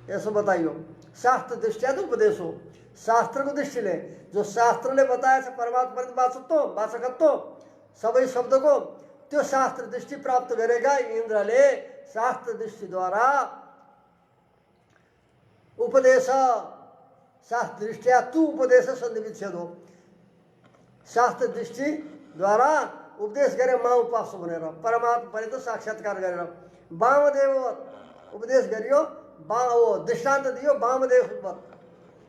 Speaker 1: यसो बताइयो शास्त्र दृष्टिया त उपदेश हो। शास्त्रको दृष्टिले जो शास्त्रले बताएछ परमात्मा वाचकत्व सबै शब्दको, त्यो शास्त्र दृष्टि प्राप्त गरेका इन्द्रले शास्त्र दृष्टिद्वारा उपदेश, शास्त्र दृष्टिया तु उपदेश सन्धि विच्छेद हो। शास्त्र दृष्टिद्वारा उपदेश गरे मा उपास्यो भनेर, परमात्मा पर्यन्त साक्षात्कार गरेर। वामदेव उपदेश गरियो, दृष्टान्त दियो वामदेव।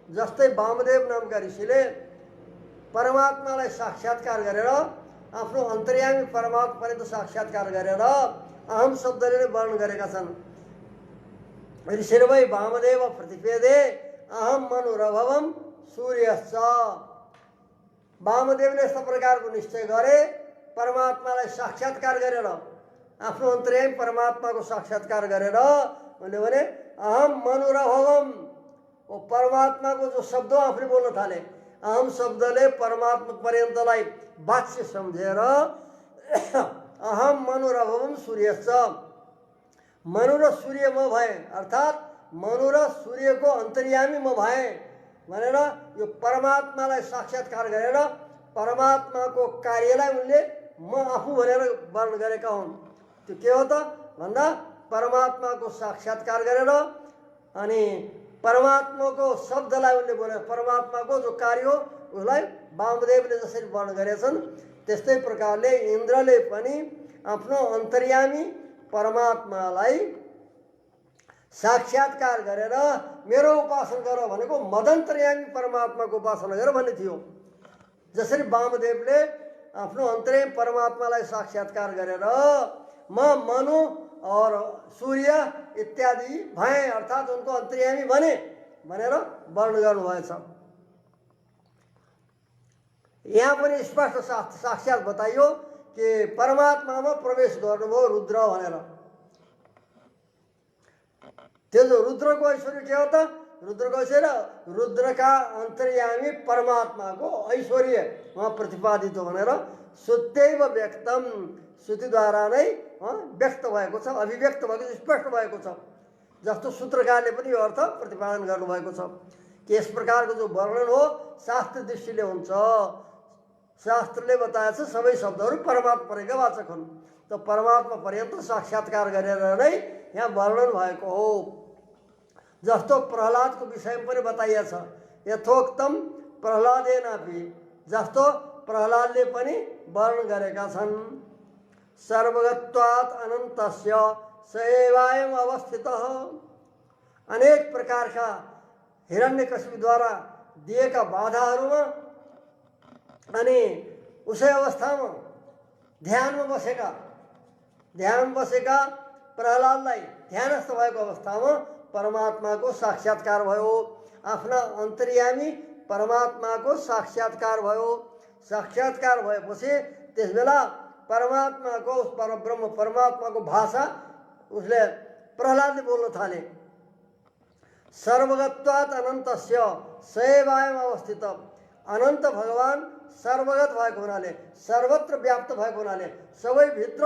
Speaker 1: जस्तै वामदेव नामका ऋषिले परमात्मालाई साक्षात्कार गरेर आफ्नो अन्तर्यामी परमात्मा पर्यन्त साक्षात्कार गरेर अहम शब्दले नै वर्णन गरेका छन्। ऋषिर्वै वामदेव प्रतिपेदे अहम मनुरभवम सूर्यश्च। वामदेवले यस्तो प्रकारको निश्चय गरे, परमात्मालाई साक्षात्कार गरेर, आफ्नो अन्तर्यामी परमात्माको साक्षात्कार गरेर उनले भने अहम मनुरभवम, वो परमात्माको जो शब्द आफूले बोल्न थाले, अहम शब्दले परमात्मा पर्यन्तलाई वाच्य सम्झेर अहम मनुरभवम सूर्यश्च, मनु र सूर्य म भएँ, अर्थात् मनु र सूर्यको अन्तर्यामी म भएँ भनेर यो परमात्मालाई साक्षात्कार गरेर परमात्माको कार्यलाई उनले म आफू भनेर वर्णन गरेका हुन्। त्यो के हो त भन्दा परमात्माको साक्षात्कार गरेर अनि परमात्माको शब्दलाई उनले बोले, परमात्माको जो कार्य हो उसलाई वामदेवले जसरी वर्णन गरेछन् त्यस्तै प्रकारले इन्द्रले पनि आफ्नो अन्तर्यामी परमात्मालाई साक्षात्कार गरेर मेरो उपासना गर भनेको मदन्तर्यामी परमात्माको उपासना गर भन्ने थियो। जसरी वामदेवले आफ्नो अन्तर्यामी परमात्मालाई साक्षात्कार गरेर म मनु और सूर्य इत्यादि भएँ, अर्थात् उनको अन्तर्यामी बने भनेर वर्णन गर्नुभएछ। यहाँ पनि स्पष्ट साक्षात बताइयो कि परमात्मामा प्रवेश गर्नुभयो रुद्र भनेर। त्यो जो रुद्रको ऐश्वर्य के हो त? रुद्रको ऐश्वर्य रुद्रका अन्तर्यामी परमात्माको ऐश्वर्य वहाँ प्रतिपादित हो भनेर सुत्यैव व्यक्तम, श्रुतिद्वारा नै व्यक्त भएको छ, अभिव्यक्त भएको छ, स्पष्ट भएको छ। जस्तो सूत्रकारले पनि यो अर्थ प्रतिपादन गर्नुभएको छ कि यस प्रकारको जो वर्णन हो शास्त्र दृष्टिले हुन्छ। शास्त्रले बताएछ सबै शब्दहरू परमात्मा परेका वाचक हुन्, त परमात्मा पर्यन्त साक्षात्कार गरेर नै यहाँ वर्णन भएको हो। जस्तो प्रहलादको विषयमा पनि बताइएछ, यथोक्तम प्रहलादेनापि, जस्तो प्रहलादले पनि वर्णन गरेका छन्। सर्वगत्वात् अनन्तस्य सएवायम अवस्थितः, अनेक प्रकारका हिरण्यकशिपुद्वारा दिएका बाधाहरूमा अनि उसै अवस्थामा ध्यानमा बसेका प्रहलादलाई ध्यानस्थ भएको अवस्थामा परमात्माको साक्षात्कार भयो, आफ्ना अन्तर्यामी परमात्माको साक्षात्कार भयो। साक्षात्कार भएपछि त्यसबेला परमात्माको उस परब्रह्म परमात्माको भाषा उसले प्रहलादले बोल्न थाले। सर्वगत्वात् अनन्तस्य सएवायम अवस्थित, अनन्त भगवान सर्वगत भएको हुनाले, सर्वत्र व्याप्त भएको हुनाले, सबै भित्र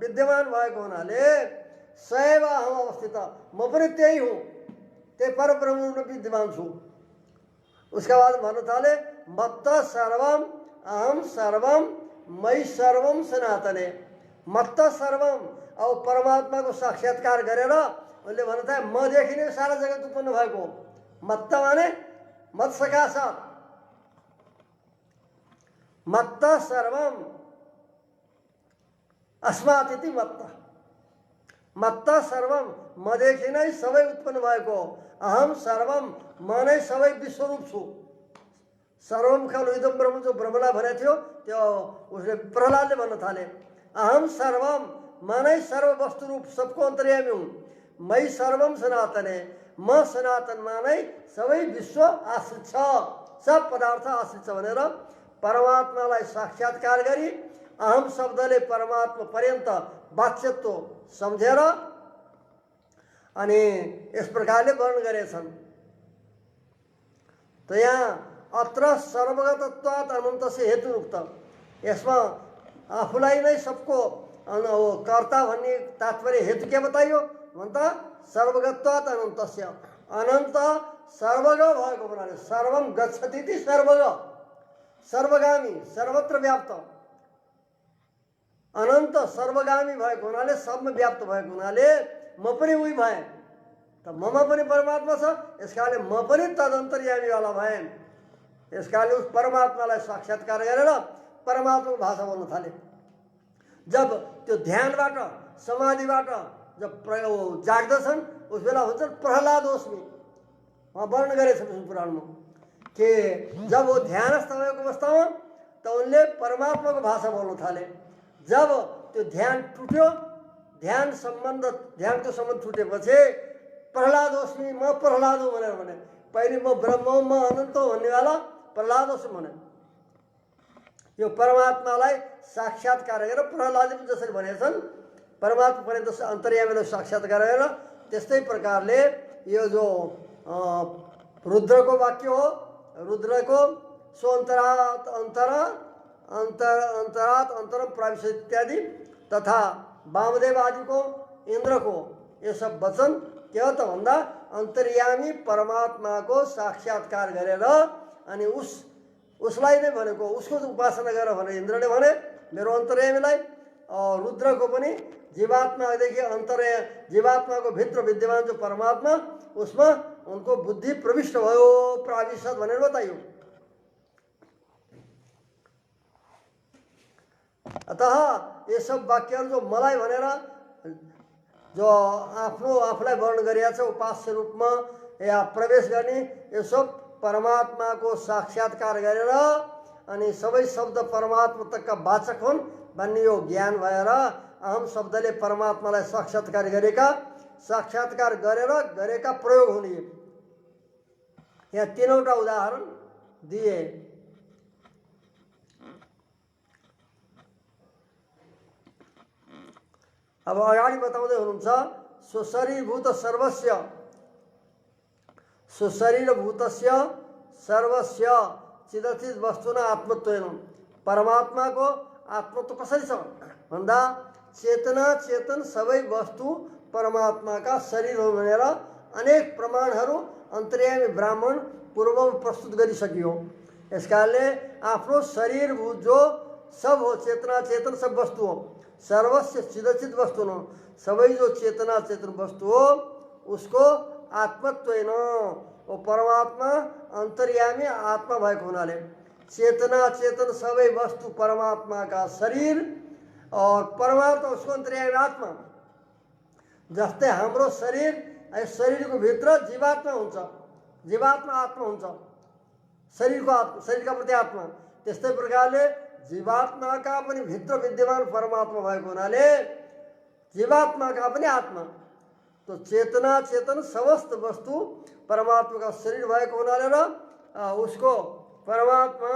Speaker 1: विद्यमान भएको हुनाले सएव अहम अवस्थित, म पनि त्यही हुँ, त्यही परब्रह्ममा विद्यमान छु। उसका बाद भन्न थाले मत्त सर्वम अहम सर्वम मयि सर्वम सनातने। मत्त सर्वम, अब परमात्माको साक्षात्कार गरेर उनले भन्न थाले मदेखि नै सारा जगत उत्पन्न भएको हो। मत्त माने मत सकाशत, मत्त सर्वम अस्मात् इति मत्त, मत्त सर्वम मदेखि नै सबै उत्पन्न भएको हो। अहम सर्वम, म नै सबै विश्वरूप छु। सर्वम खलु इदम ब्रह्म, जो ब्रह्मलाई भनेको थियो त्यो उसले प्रहलादले भन्न थाले। अहम सर्वम, म नै सर्व वस्तुरूप सबको अन्तर्यामी हुँ। मयि सर्वम सनातने, म सनातनमा नै सबै विश्व आश्रित छ, सब पदार्थ आश्रित छ भनेर परमात्मालाई साक्षात्कार गरी अहम शब्दले परमात्मा पर्यन्त वाच्यत्व सम्झेर अनि यस प्रकारले वर्णन गरेछन्। त यहाँ अत्र सर्वगतत्वात् अनन्तस्य हेतुरुक्त, यसमा आफूलाई नै सबको कर्ता भन्ने तात्पर्य हेतु के बताइयो भन्दा सर्वगतत्वात् अनन्तस्य, अनन्त सर्वग भएको हुनाले, सर्वम गच्छति इति सर्वग, सर्वगामी सर्वत्र व्याप्त, अनन्त सर्वगामी भएको हुनाले सबमा व्याप्त भएको हुनाले म पनि उही भएँ। त ममा पनि परमात्मा छ, यसकारणले म पनि तदन्तर्यामीवाला भएँ। यसकारणले उस परमात्मालाई साक्षात्कार गरेर परमात्माको भाषा बोल्न थाले। जब त्यो ध्यानबाट समाधिबाट जब जाग्दछन् उस बेला हुन्छ प्रहलादोस्मि, वहाँ वर्णन गरेछ विष्णु पुराणमा कि जब वो ध्यानस्थ भएको अवस्थामा त उनले परमात्माको भाषा बोल्न थाले। जब त्यो ध्यान टुट्यो, ध्यानको सम्बन्ध टुटेपछि प्रहलादोस्मि, म प्रहलाद हुँ भनेर भने पहिले म ब्रह्म म अनन्त हो भन्नेवाला प्रहलाद उसो भने यो परमात्मालाई साक्षात्कार गरेर प्रहलादले पनि जसरी भनेका छन् परमात्मा पर्यन्त अन्तर्यामीलाई साक्षात्कार गरेर त्यस्तै प्रकारले यो जो रुद्रको वाक्य हो रुद्रको सो अन्तरात अन्तरम प्राविश इत्यादि तथा वामदेव आदिको इन्द्रको ये सब वचन के हो त भन्दा अन्तर्यामी परमात्माको साक्षात्कार गरेर अनि उसलाई नै भनेको उसको उपासना गर भने इन्द्रले भने मेरो अन्तर्यामीलाई रुद्रको पनि जीवात्मादेखि जीवात्माको भित्र विद्यमान जो परमात्मा उसमा उनको बुद्धि प्रविष्ट भयो प्राविशत भनेर बताइयो। अतः ये सब वाक्यहरू जो मलाई भनेर जो आफूलाई वर्णन गरिएको छ उपास्य रूपमा या प्रवेश गर्ने यो सब परमात्माको साक्षात्कार गरेर अनि सबै शब्द परमात्मा तकका वाचक हुन् भन्ने यो ज्ञान भएर अहम शब्दले परमात्मालाई साक्षात्कार गरेका प्रयोग हुने। यहाँ तीनवटा उदाहरण दिए। अब अगाडि बताउँदै हुनुहुन्छ सुशरीरभूतस्य सर्वस्य चिदचित वस्तुना आत्मत्वेन परमात्माको आत्मत्व कसरी छ भन्दा चेतन सबै वस्तु परमात्माका शरीर हो भनेर अनेक प्रमाणहरू अन्तर्यामी ब्राह्मण पूर्वमा प्रस्तुत गरिसकियो। यसकारणले आफ्नो शरीरभूत जो सब हो चेतन सब वस्तु हो सर्वस्य चिदचित वस्तु हो सबै जो चेतन वस्तु हो उसको आत्मत्वेन वो परमात्मा अन्तर्यामी आत्मा भएको हुनाले चेतन सबै वस्तु परमात्मा का शरीर और परमात्मा उसको अन्तर्यामी आत्मा। जस्तै हाम्रो शरीरको भित्र जीवात्मा हुन्छ जीवात्मा आत्मा हुन्छ शरीरका प्रति आत्मा त्यस्तै प्रकारले जीवात्माका पनि भित्र विद्यमान परमात्मा भएको हुनाले जीवात्माका पनि आत्मा तो चेतन समस्त वस्तु परमात्मा का शरीर भएको हुनाले र उसको परमात्मा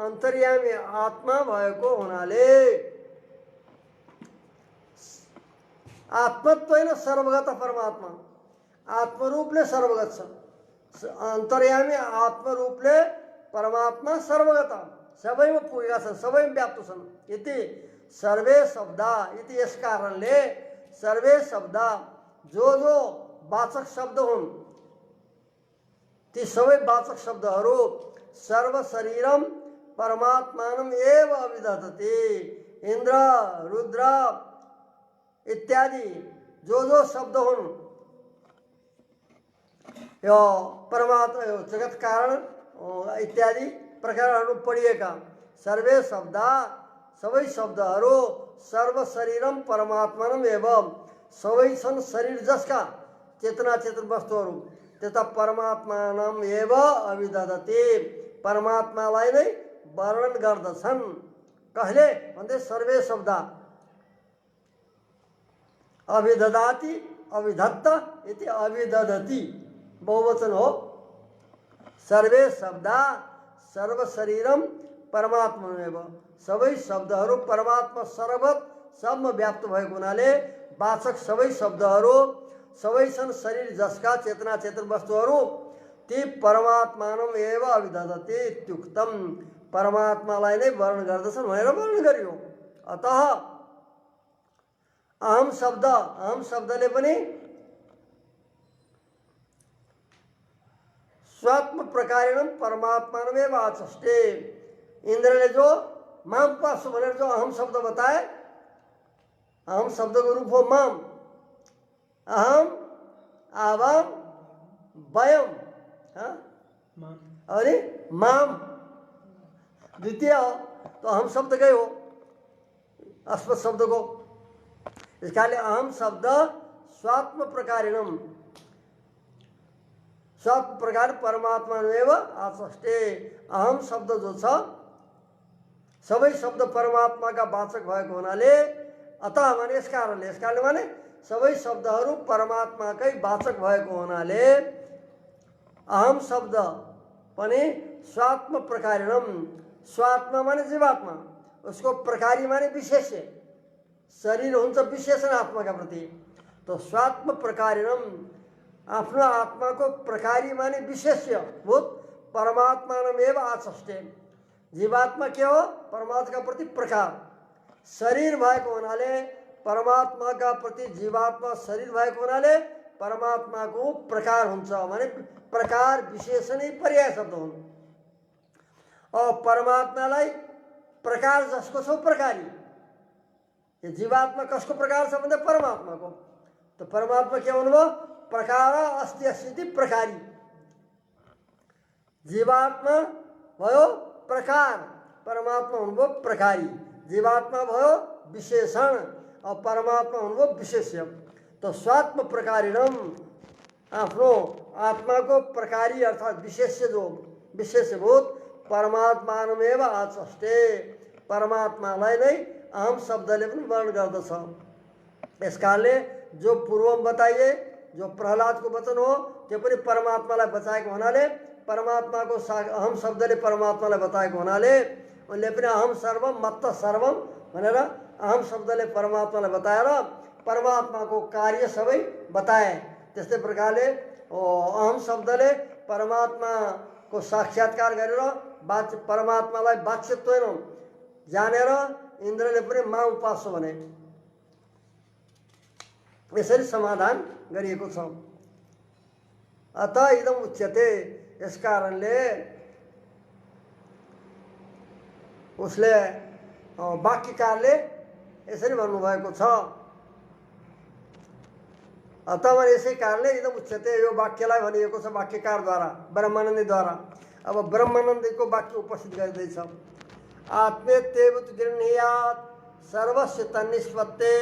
Speaker 1: अन्तर्यामी आत्मा भएको हुनाले आत्मत्वेन सर्वगत परमात्मा आत्मरूपले सर्वगत छ अन्तर्यामी आत्मरूपले परमात्मा सर्वगत सबैमा पुगेका छन् सबैमा व्याप्त छन्। यति सर्वे शब्दा यति यस कारणले सर्वे शब्दा जो वाचक शब्द हुन् ती सबै वाचक शब्दहरू सर्व शरीरम परमात्मानम एव अभिदधति इंद्र रुद्र इत्यादि जो शब्द हुन् यो परमात्मा यो जगत कारण इत्यादि प्रकारहरू पढिएका सर्वे शब्दा सबै शब्दहरू सर्व शरीरम परमात्मानम एव सबै छन् शरीर जसका चेतन वस्तुहरू त्यता परमात्मानम एव अभिदधति परमात्मालाई नै वर्णन गर्दछन्। कहिले भन्दै सर्वे शब्दा अभिददाति अभिधत्त इति अभिदधति बहुवचन हो। सर्वे शब्दा सर्व शरीरम परमात्मामेव सबै शब्दहरू परमात्मा सर्वत सबमा व्याप्त भएको हुनाले वाचक सबै शब्दहरू सबै छन् शरीर जसका चेतन वस्तुहरू ती परमात्मानम एव अभिदधति इत्युक्तम परमात्मालाई नै वर्णन गर्दछन् भनेर वर्णन गरियो। अतः अहम शब्दले पनि स्वात्म प्रकारेण परमात्मानमेव आचष्टे इंद्रले जो माम पासु भनेर जो अहम शब्द बताए अहम शब्द को रूप हो माम अहम आवाम वयम अरे माम द्वितीय तो अहम शब्द गए हो अस्मत् शब्द को इस कारण अहम शब्द स्वात्म प्रकारिणम स्वात्म प्रकार परमात्मा एव आचष्टे अहम शब्द जो छ सबै शब्द परमात्मा का वाचक भएको हुनाले अतः माने यस कारणले माने सबै शब्दहरू परमात्माकै वाचक भएको हुनाले अहम शब्द पनि स्वात्म प्रकारिणम, स्वात्मा माने जीवात्मा, उसको प्रकारी माने विशेष्य, शरीर हुन्छ विशेषण आत्माका प्रति। तो स्वात्म प्रकारिणम, आफ्नो आत्माको प्रकारी माने विशेष्य भूत परमात्मानमेव आचष्टे। जीवात्मा के हो? परमात्मा का प्रति प्रकार। शरीर भएको हुनाले परमात्मा का प्रति जीवात्मा शरीर भएको हुनाले परमात्मा को प्रकार हुन्छ भने प्रकार विशेषणै पर्याय शब्द हुन्। और परमात्मालाई प्रकार जसको छ प्रकारी। ये जीवात्मा कसको प्रकार छ भन्दा परमात्माको। तो परमात्मा के हुनुभयो? प्रकार अस्ति अस्ति प्रकारी। जीवात्मा भयो प्रकार, परमात्मा हुनुभयो प्रकारी। जीवात्मा भयो विशेषण और परमात्मा हुनुभयो विशेष्य। तो स्वात्म प्रकारिणम, आफ्नो आत्मा को प्रकारी अर्थात विशेष्य जो विशेष्यभूत परमात्मानमेव आचष्टे, परमात्मालाई नै अहम शब्दले पनि वर्णन गर्दछ। यस कारणले जो पूर्वमा बताइए जो प्रहलाद को वचन हो त्यो पनि परमात्मालाई बचाएको हुनाले, परमात्माको अहम शब्दले परमात्मालाई बताएको हुनाले उनले पनि अहम सर्वम मत्त सर्वम भनेर अहम शब्दले परमात्मालाई बताएर परमात्माको कार्य सबै बताए। त्यस्तै प्रकारले अहम शब्दले परमात्माको साक्षात्कार गरेर परमात्मालाई वाच्यत्व जानेर इन्द्रले पनि मा उपास्यो भने यसरी समाधान गरिएको छ। अतः इदम उच्यते, यस कारणले उसले वाक्यकारले यसरी भन्नुभएको छ। अतः यसै कारणले इदम उच्यते, यो वाक्यलाई भनिएको छ वाक्यकारद्वारा ब्रह्मानन्दद्वारा। अब ब्रह्मानन्दको वाक्य उपस्थित गर्दैछ। आत्मेत्येव तु गृह्णीयात् सर्वस्य तन्निष्पत्ते।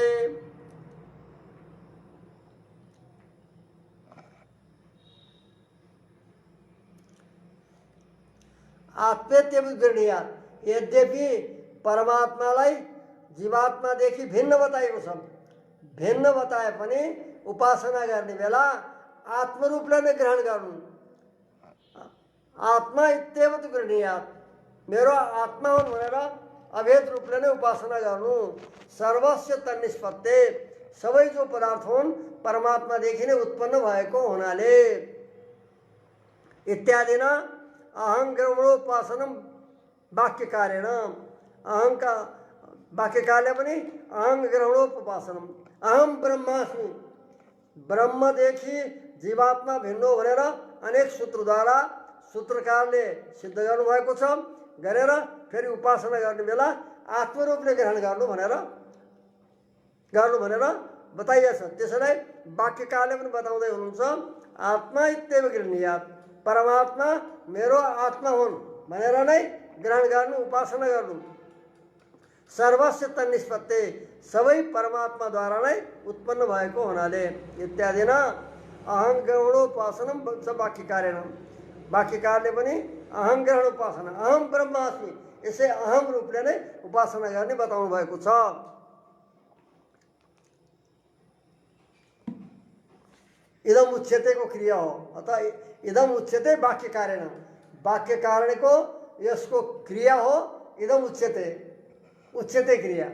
Speaker 1: आत्मेत्येव गृह्णीयात्, यद्यपि परमात्मालाई जीवात्मादेखि भिन्न बताएको छ, भिन्न बताए पनि उपासना गर्ने बेला आत्मरूपलाई नै ग्रहण गर्नु। आत्मा इत्येव तु गृह्णीयात्, मेरो आत्मा हुन् भनेर अभेद रूपले नै उपासना गर्नु। सर्वस्य तन्निष्पत्ते, सबै जो पदार्थ हुन् परमात्मादेखि नै उत्पन्न भएको हुनाले। इत्यादि न अहङ्ग्रहणोपासनम वाक्यकारेण, अहंका वाक्यकारले पनि अहङ्ग्रहणोपासनम, अहम ब्रह्मास्मि, ब्रह्मदेखि जीवात्मा भिन्न हो भनेर अनेक सूत्रद्वारा सूत्रकारले सिद्ध गर्नुभएको छ। गरेर फेरि उपासना गर्ने बेला आत्मरूपले ग्रहण गर्नु भनेर बताइएको छ। त्यसैलाई वाक्यकारले पनि बताउँदै हुनुहुन्छ, आत्मा इत्येव गृह्णीयात्, परमात्मा मेरो आत्मा हुन् भनेर नै ग्रहण गर्नु, उपासना गर्नु। सर्वस्य तन्निष्पत्ते, सबै परमात्माद्वारा नै उत्पन्न भएको हुनाले। इत्यादि न अहङ्ग्रहणोपासनम वाक्यकारेण, वाक्यकारले पनि अहङ्ग्रहण उपासना, अहम ब्रह्मास्मि, यसै अहम रूपले नै उपासना गर्ने बताउनु भएको छ। इदम उच्यते को क्रिया हो। अतः इदम उच्यते वाक्यकारेण, वाक्यकारण को यसको क्रिया हो इदम उच्यते, उच्यते क्रिया।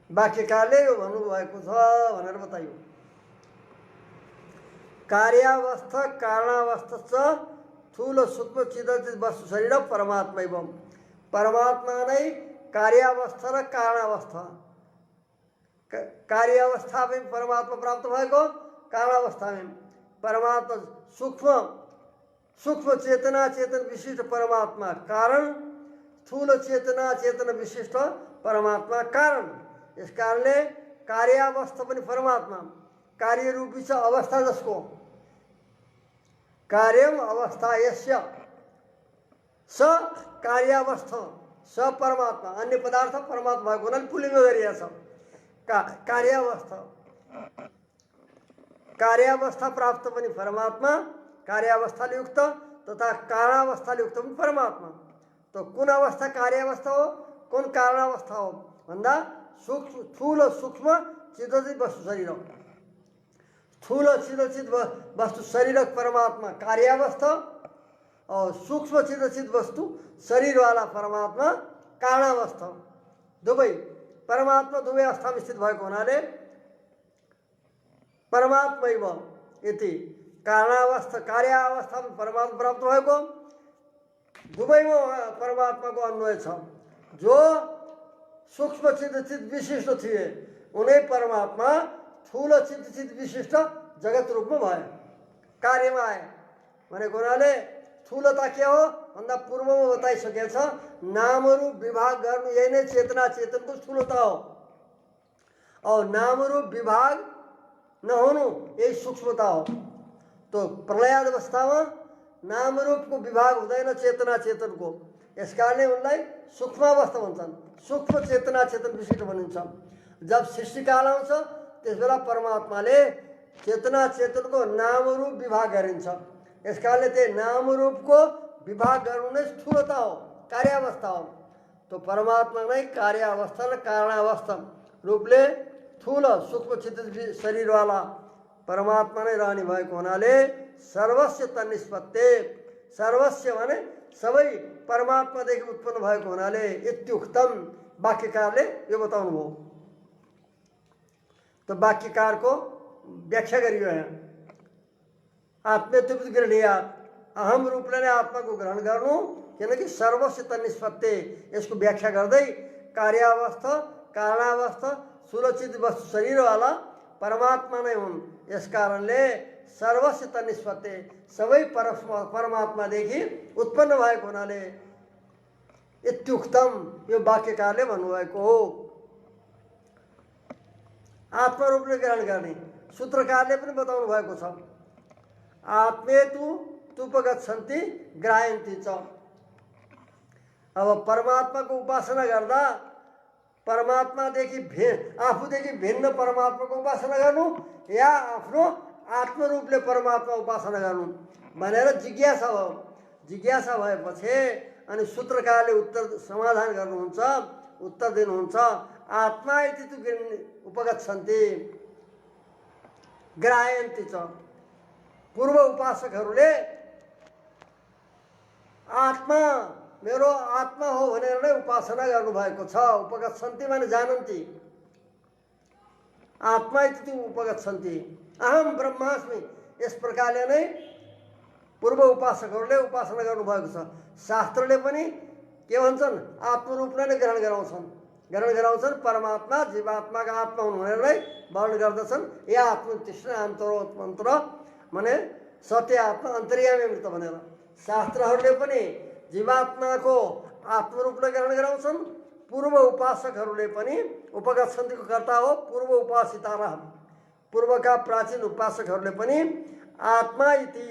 Speaker 1: वाक्यकारले यो भन्नुभएको छ भनेर बताइयो। कार्यावस्था कारणावस्था च स्थूल सूक्ष्म चिदचित वस्तु शरीर परमात्मा एवं, परमात्मा नै कार्यावस्था र कारणावस्था, कार्यावस्था में परमात्मा प्राप्त भएको, कारणावस्था में परमात्मा सूक्ष्म सूक्ष्म चेतना चेतन विशिष्ट परमात्मा कारण, स्थूल चेतना चेतन विशिष्ट परमात्मा कारण। इस कारणले कार्यावस्था पनि परमात्मा, कार्य रूपी छ अवस्था जसको, कार्यम अवस्था यस्य, स कार्यावस्था स परमात्मा, अन्य पदार्थ परमात्मा भएको हुनाले पुल्लिङ्ग गरिएको छ। कार्यावस्था, कार्यावस्था प्राप्त पनि परमात्मा, कार्यावस्थाले युक्त तथा कारणावस्थाले युक्त पनि परमात्मा। तो कुन अवस्था कार्यावस्था हो, कुन कारणावस्था हो भन्दा स्थूल सूक्ष्म चिदचित वस्तु शरीर, स्थूल चिदचित वस्तु शरीर परमात्मा कार्यावस्था और सूक्ष्म चिदचित वस्तु शरीर वाला परमात्मा कारणावस्था दुवै परमात्मा दुवै अवस्थामा स्थित भएको हुनाले परमात्मैव यति कारणावस्था कार्यावस्थामा परमात्मा प्राप्त भएको दुवैमा परमात्माको अन्वय छ। जो सूक्ष्म चिदचित विशिष्ट थिए उनै परमात्मा स्थूल चिदचित विशिष्ट जगत रूपमा भए कार्यमा आए भनेको हुनाले स्थूलता के हो भन्दा पूर्वमा बताइसकेको छ। नामरूप विभाग गर्नु यही नै चेतना चेतनको स्थूलता हो और नामरूप विभाग नहुनु यही सूक्ष्मता हो। तो प्रलयाद अवस्थामा नामरूपको विभाग हुँदैन चेतना चेतनको, यस कारणले उनलाई सूक्ष्मावस्था भन्छन्। सूक्ष्म चेतना चेतन विशिष्ट भनिन्छ। जब सृष्टिकाल आउँछ त्यसबेला परमात्माले चेतना चेतनको नामरूप विभाग गरिन्छ। यस कारणले त्यही नामरूपको विभाग गर्नु नै स्थूलता हो कार्यावस्था हो। तो परमात्मा नै कार्यावस्था र कारणावस्था रूपले स्थूल सूक्ष्म चित्त शरीरवाला परमात्मा नै रहने भएको हुनाले सर्वस्य तन्निष्पत्ते सर्वस्य भने सबै परमात्मादेखि उत्पन्न भएको हुनाले इत्युक्तम वाक्यकारले यो बताउनु भयो। तो वाक्यकारको व्याख्या गरियो यहाँ आत्मेत्युक्त गृह्णीयात् अहम रूपले नै आत्माको ग्रहण गर्नु किनकि सर्वस्य तन्निष्पत्ते यसको व्याख्या गर्दै कार्यावस्था कारणावस्था सुलक्षित वस्तु शरीरवाला परमात्मा नै हुन्। यस कारणले सर्वस्य तन्निष्पत्ते सबै परमात्मादेखि उत्पन्न भएको हुनाले इत्युक्तम यो वाक्यकारले भन्नुभएको हो। आत्मा रूपले ग्रहण गर्ने सूत्रकारले पनि बताउनु भएको छ। आत्मेतु तुपगच्छन्ति ग्राह्यन्ति च। अब परमात्माको उपासना गर्दा परमात्मादेखि आफूदेखि भिन्न परमात्माको उपासना गर्नु या आफ्नो आत्मरूपले परमात्मा उपासना गर्नु भनेर जिज्ञासा भयो। जिज्ञासा भएपछि अनि सूत्रकारले उत्तर समाधान गर्नुहुन्छ उत्तर दिनुहुन्छ। आत्मा इति तु उपगच्छन्ति ग्राह्यन्ति च। पूर्व उपासकहरूले आत्मा मेरो आत्मा हो भनेर नै उपासना गर्नुभएको छ। उपगच्छन्ति माने जानन्ति। आत्मा इति उपगच्छन्ति अहम ब्रह्मास्मि यस प्रकारले नै पूर्व उपासकहरूले उपासना गर्नुभएको छ। शास्त्रले पनि के भन्छन् आत्मरूपलाई नै ग्रहण गराउँछन् परमात्मा जीवात्माका आत्मा हुन् भनेर नै वर्णन गर्दछन्। या आत्मतिष्ठ अन्तरोत्मन्त्र माने सत्य आत्मा अन्तर्यामी अमृत भनेर शास्त्रहरूले पनि जीवात्माको आत्मरूपलाई ग्रहण गराउँछन्। पूर्व उपासकहरूले पनि उपगच्छन्तिको कर्ता हो पूर्व उपासिता पूर्वका प्राचीन उपासकहरूले पनि आत्मा इति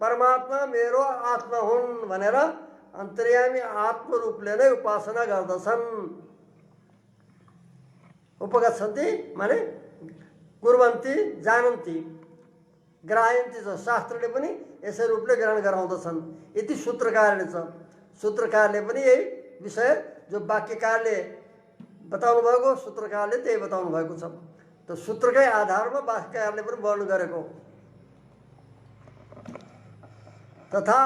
Speaker 1: परमात्मा मेरो आत्मा हुन् भनेर अन्तर्यामी आत्मरूपले नै उपासना गर्दछन्। उपगच्छन्ति माने कुर्वन्ति जानन्ति ग्राह्यन्ति छ। शास्त्रले पनि यसै रूपले ग्रहण गराउँदछन्। यति सूत्रकारले छ। सूत्रकारले पनि यही विषय जो वाक्यकारले बताउनु भएको सूत्रकारले त्यही बताउनु भएको छ। तो सूत्रकै आधारमा वाक्यकारले पनि वर्णन गरेको। तथा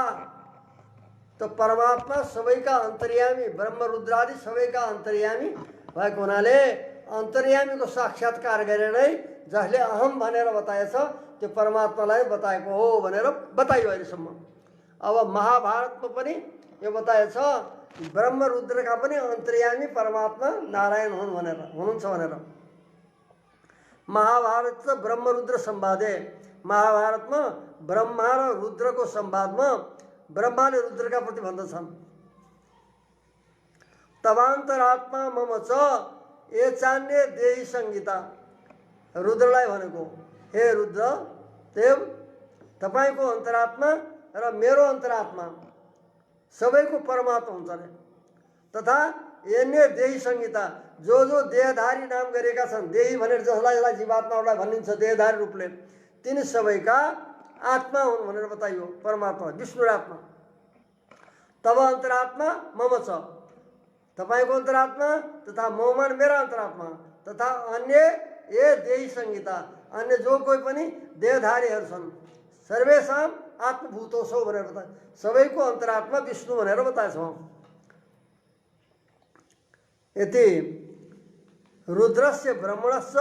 Speaker 1: तो परमात्मा सबैका अन्तर्यामी ब्रह्म रुद्रादि सबैका अन्तर्यामी भएको हुनाले अन्तर्यामीको साक्षात्कार गरेर नै जसले अहम भनेर बताएछ त्यो परमात्मालाई बताएको हो भनेर बताइयो अहिलेसम्म। अब महाभारतमा पनि यो बताएछ ब्रह्म रुद्रका पनि अन्तर्यामी परमात्मा नारायण हुन् भनेर हुनुहुन्छ भनेर। महाभारत ब्रह्म रुद्र संवादे महाभारतमा ब्रह्मा र रुद्रको संवादमा ब्रह्माले रुद्रका प्रति भन्दछन् तवान्तरात्मा मम च ए चान्य देही संगीता। रुद्रलाई भनेको हे रुद्र देव तपाईको अन्तरात्मा र मेरो अन्तरात्मा सबैको परमात्मा हुन्छ अरे। तथा अन्य देही संगीता जो देहधारी नाम गरेका छन् देही भनेर जसलाई जीवात्माहरूलाई भनिन्छ देहधारी रूपले तिनी सबैका आत्मा हुन् भनेर बताइयो परमात्मा विष्णु आत्मा। तब अन्तरात्मा मम छ तपाईको अन्तरात्मा तथा ममन मेरा अन्तरात्मा तथा अन्य ए देही संगीता अन्य जो कोही पनि देहधारीहरू छन् सर्वेषां आत्मभूतोऽसौ भनेर बताए, सबैको अन्तरात्मा विष्णु भनेर बताएछौँ। यति रुद्रस्य ब्रह्मणस्य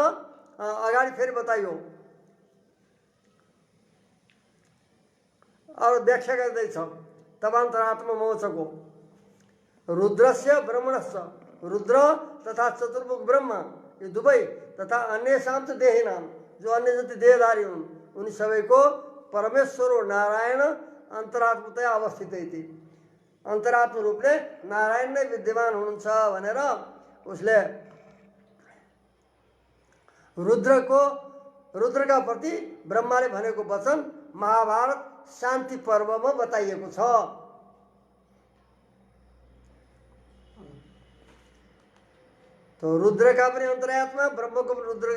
Speaker 1: अगाडि फेरि बताइयो और व्याख्या गर्दैछ तबान्तरात्मा मोचको। रुद्रस्य ब्रह्मणस्य, रुद्र तथा चतुर्मुख ब्रह्मा ये दुवै तथा अन्येषां च देहिनां, जो अन्य जति देहधारी हुन् उनी सबैको परमेश्वर हो नारायण अन्तरात्मतया अवस्थित इति, अन्तरात्म रूपले नारायण नै विद्यमान हुनुहुन्छ भनेर उसले रुद्रका प्रति ब्रह्माले भनेको वचन महाभारत शान्ति पर्वमा बताइएको छ। तो रुद्रका पनि अन्तरात्मा, ब्रह्मको रुद्र,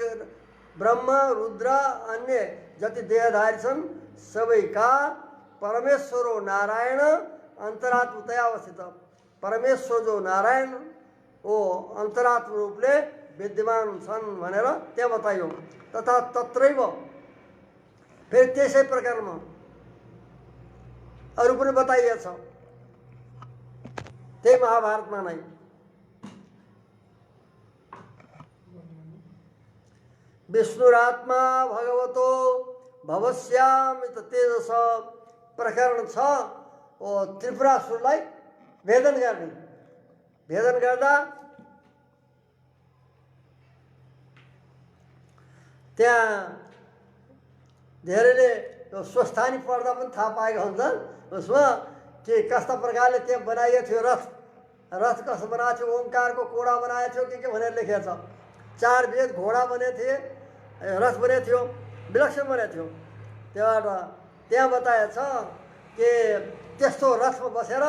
Speaker 1: ब्रह्म रुद्र अन्य जति देहधारी छन् सबैका परमेश्वर हो नारायण अन्तरात्मतया अवस्थित, परमेश्वर जो नारायण हो अन्तरात्म रूपले विद्यमान छन् भनेर त्यहाँ बताइयो। तथा तत्रैव फेरि त्यसै प्रकारमा अरू पनि बताइएछ त्यही महाभारतमा नै। विष्णुरात्मा भगवतो भवस्यामित तेजस प्रकरण छ। ओ त्रिपुरासुरलाई भेदन गर्ने, भेदन गर्दा त्यहाँ धेरैले स्वस्थानी पढ्दा पनि थाहा पाएका हुन्छन् उसमा कि कस्ता प्रकारले त्यहाँ बनाइएको थियो रथ, रथ कस्तो बनाएको थियो, ओंकारको कोडा बनाएको थियो के भनेर लेखेको छ। 4 वेद घोडा बनेको थिए, रथ बनेको थियो, विलक्षण बनेको थियो। त्यहाँ बताएछ कि त्यस्तो रथमा बसेर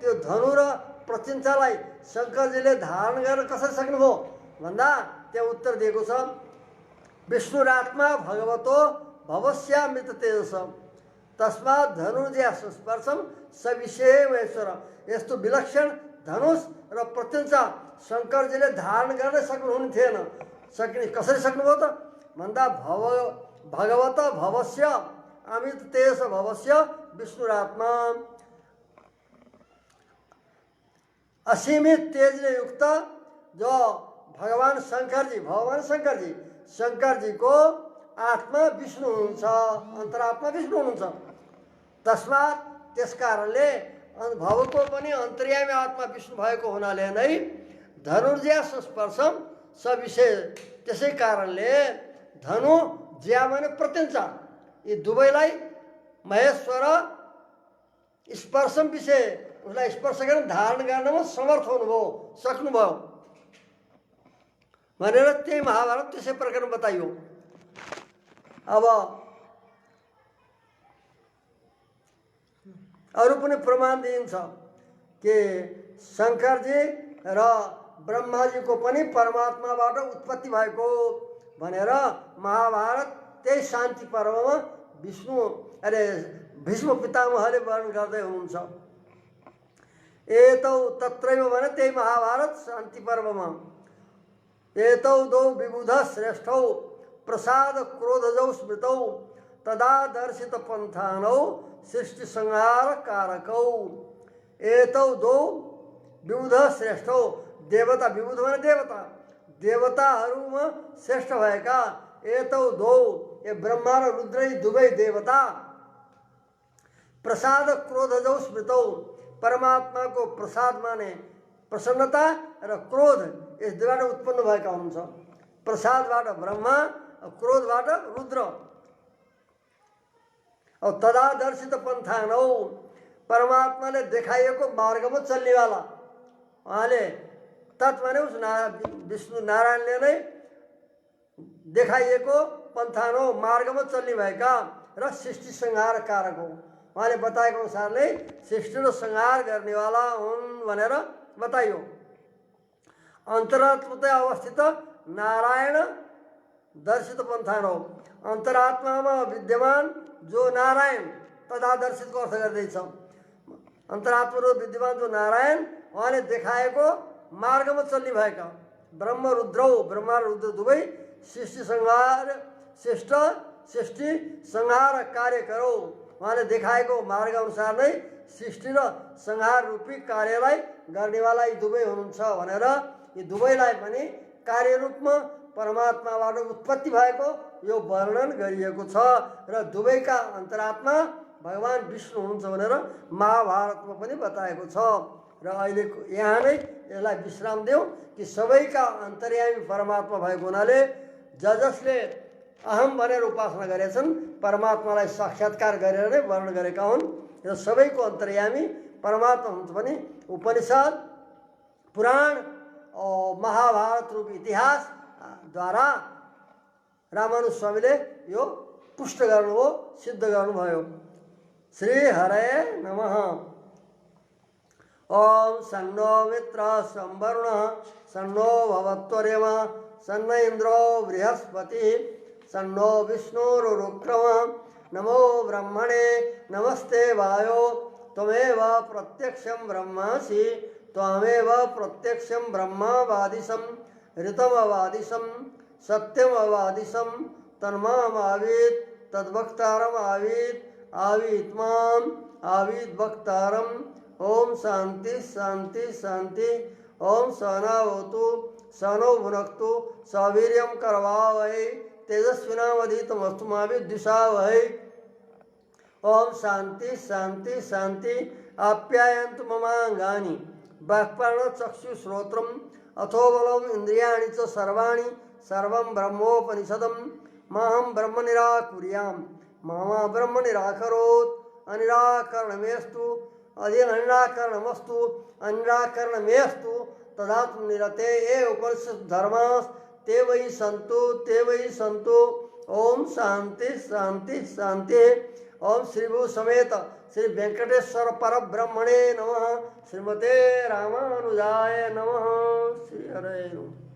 Speaker 1: त्यो धनु र प्रचिन्चालाई शङ्करजीले धारण गरेर कसरी सक्नुभयो भन्दा त्यहाँ उत्तर दिएको छ विष्णुरात्मा भगवतो भवस्यामृत तेजस तस्मात् धनुर्जया स्पर्शम सविषय महेश्वर। यस्तो विलक्षण धनुष र प्रत्यञ्चा शङ्करजीले धारण गर्न सक्नुहुने थिएन, कसरी सक्नुभयो त भन्दा भगवत भवस्य अमृत तेजस भवस्य विष्णुरात्मा असीमित तेजले युक्त जो भगवान शङ्कर जी को आत्मा विष्णु हुनुहुन्छ, अन्तरात्मा विष्णु हुनुहुन्छ। तस्मात् त्यस कारणले भवको पनि अन्तर्यामी आत्मा विष्णु भएको हुनाले नै धनुर्जया संस्पर्शम सविषय, त्यसै कारणले धनु ज्या भने प्रत्यञ्चा यी दुवैलाई महेश्वर स्पर्शम विषय उसलाई स्पर्श गरेर धारण गर्नमा समर्थ हुनुभयो, सक्नुभयो भनेर त्यही महाभारत त्यसै प्रकार बताइयो। अब अरू पनि प्रमाण दिइन्छ कि शङ्करजी र ब्रह्माजीको पनि परमात्माबाट उत्पत्ति भएको भनेर महाभारत त्यही शान्ति पर्वमा भीष्म पितामहले वर्णन गर्दै हुनुहुन्छ। एतौ तत्रैव भने त्यही महाभारत शान्ति पर्वमा एतौ दौ विबुध श्रेष्ठौ प्रसाद क्रोधजौ स्मृतौ तदा दर्शित पन्थानौ सृष्टि संहार कारकौ। एतौ दौ विबुध श्रेष्ठौ, देवता विबुध भने देवता, देवताहरूमा श्रेष्ठ भएका एतौ दौ ये ब्रह्मा र रुद्र दुवै देवता प्रसाद क्रोधजौ स्मृतौ, परमात्मा को प्रसाद माने प्रसन्नता र क्रोध यस दुईबाट उत्पन्न भएका हुनुहुन्छ। प्रसादबाट ब्रह्मा, क्रोधबाट रुद्र। और तदा दर्शित पन्थानौ, परमात्माले देखाइएको मार्गमा चल्नेवाला उहाँले तत् माने उस विष्णु नारायणले नै देखाइएको पन्थानौ मार्गमा चल्ने भएका र सृष्टि संहार कारक हो। उहाँले बताएको अनुसारले सृष्टि र संहार गर्नेवाला हुन् भनेर बताइयो। अन्तरात्मतया अवस्थित नारायण दर्शित पन्थानौ, अन्तरात्मामा विद्यमान जो नारायण तथा दर्शितको अर्थ गर्दैछ। अन्तरात्मा विद्यमान जो नारायण उहाँले देखाएको मार्गमा चल्ने भएका ब्रह्मा र रुद्र दुवै सृष्टि संहार शिष्ट सृष्टि संहार कार्य करो। उहाँले देखाएको मार्ग अनुसार नै सृष्टि र संहार रूपी कार्यलाई गर्नेवाला यी दुवै हुनुहुन्छ भनेर यी दुवैलाई पनि कार्य रूपमा परमात्माबाट उत्पत्ति भएको यो वर्णन गरिएको छ र दुवैका अन्तरात्मा भगवान विष्णु हुनुहुन्छ भनेर महाभारतमा पनि बताएको छ। र अहिले यहाँ नै यसलाई विश्राम देऊ कि सबैका अन्तर्यामी परमात्मा भएको हुनाले जसले अहम भनेर उपासना गरेछन् परमात्मालाई साक्षात्कार गरेर नै वर्णन गरेका हुन् र सबैको अन्तर्यामी परमात्मा हुन्छ भने उपनिषद पुराण महाभारत रूप इतिहासद्वारा रामानुज स्वामीले यो पुष्ट गर्नुभयो, सिद्ध गर्नुभयो। श्री हरये नमः। ओम सन्नो मित्र संवरुणः सन्नो भवत्वर्यमा सन्न इंद्रो बृहस्पति सन्नो विष्णुरुक्रमः नमो ब्रह्मणे नमस्ते वायो त्वमेव प्रत्यक्षं ब्रह्मासि त्वमेव प्रत्यक्षं ब्रह्मवादिशं ऋतमवादिशं सत्यमवादिशं तन्मामावीत् तद्वक्तारम् आवीत् आवीत् माम् आवीत् वक्तारम्। ओम शांति शांति शांति। ओम सहनावतु सहनौ भुनक्तु सवीर्यं करवावहै तेजस्विनावधीतमस्तु मा विद्विषावहै। ओम शांति शांति शांति। आप्यायन्तु ममांगानि बाक्प्राणचक्षुश्रोत्रम् अथो बलम् इन्द्रियाणि च सर्वाणि सर्वं ब्रह्मोपनिषदम् माहं ब्रह्म निराकुर्याम् मा ब्रह्म निराकरोत्। अनिराकरणमेस्तु अनिराकरणमस्तु अनिराकरणमेस्तु तदात्मनिरते ये उपनिषद धर्मास् ते वै सन्तु। ओम शांति शांति शांति। ओम श्रीभू समेत श्री वेंकटेश्वर परब्रह्मणे नमः। श्रीमते रामानुजाय नमः। श्री हरे नमः।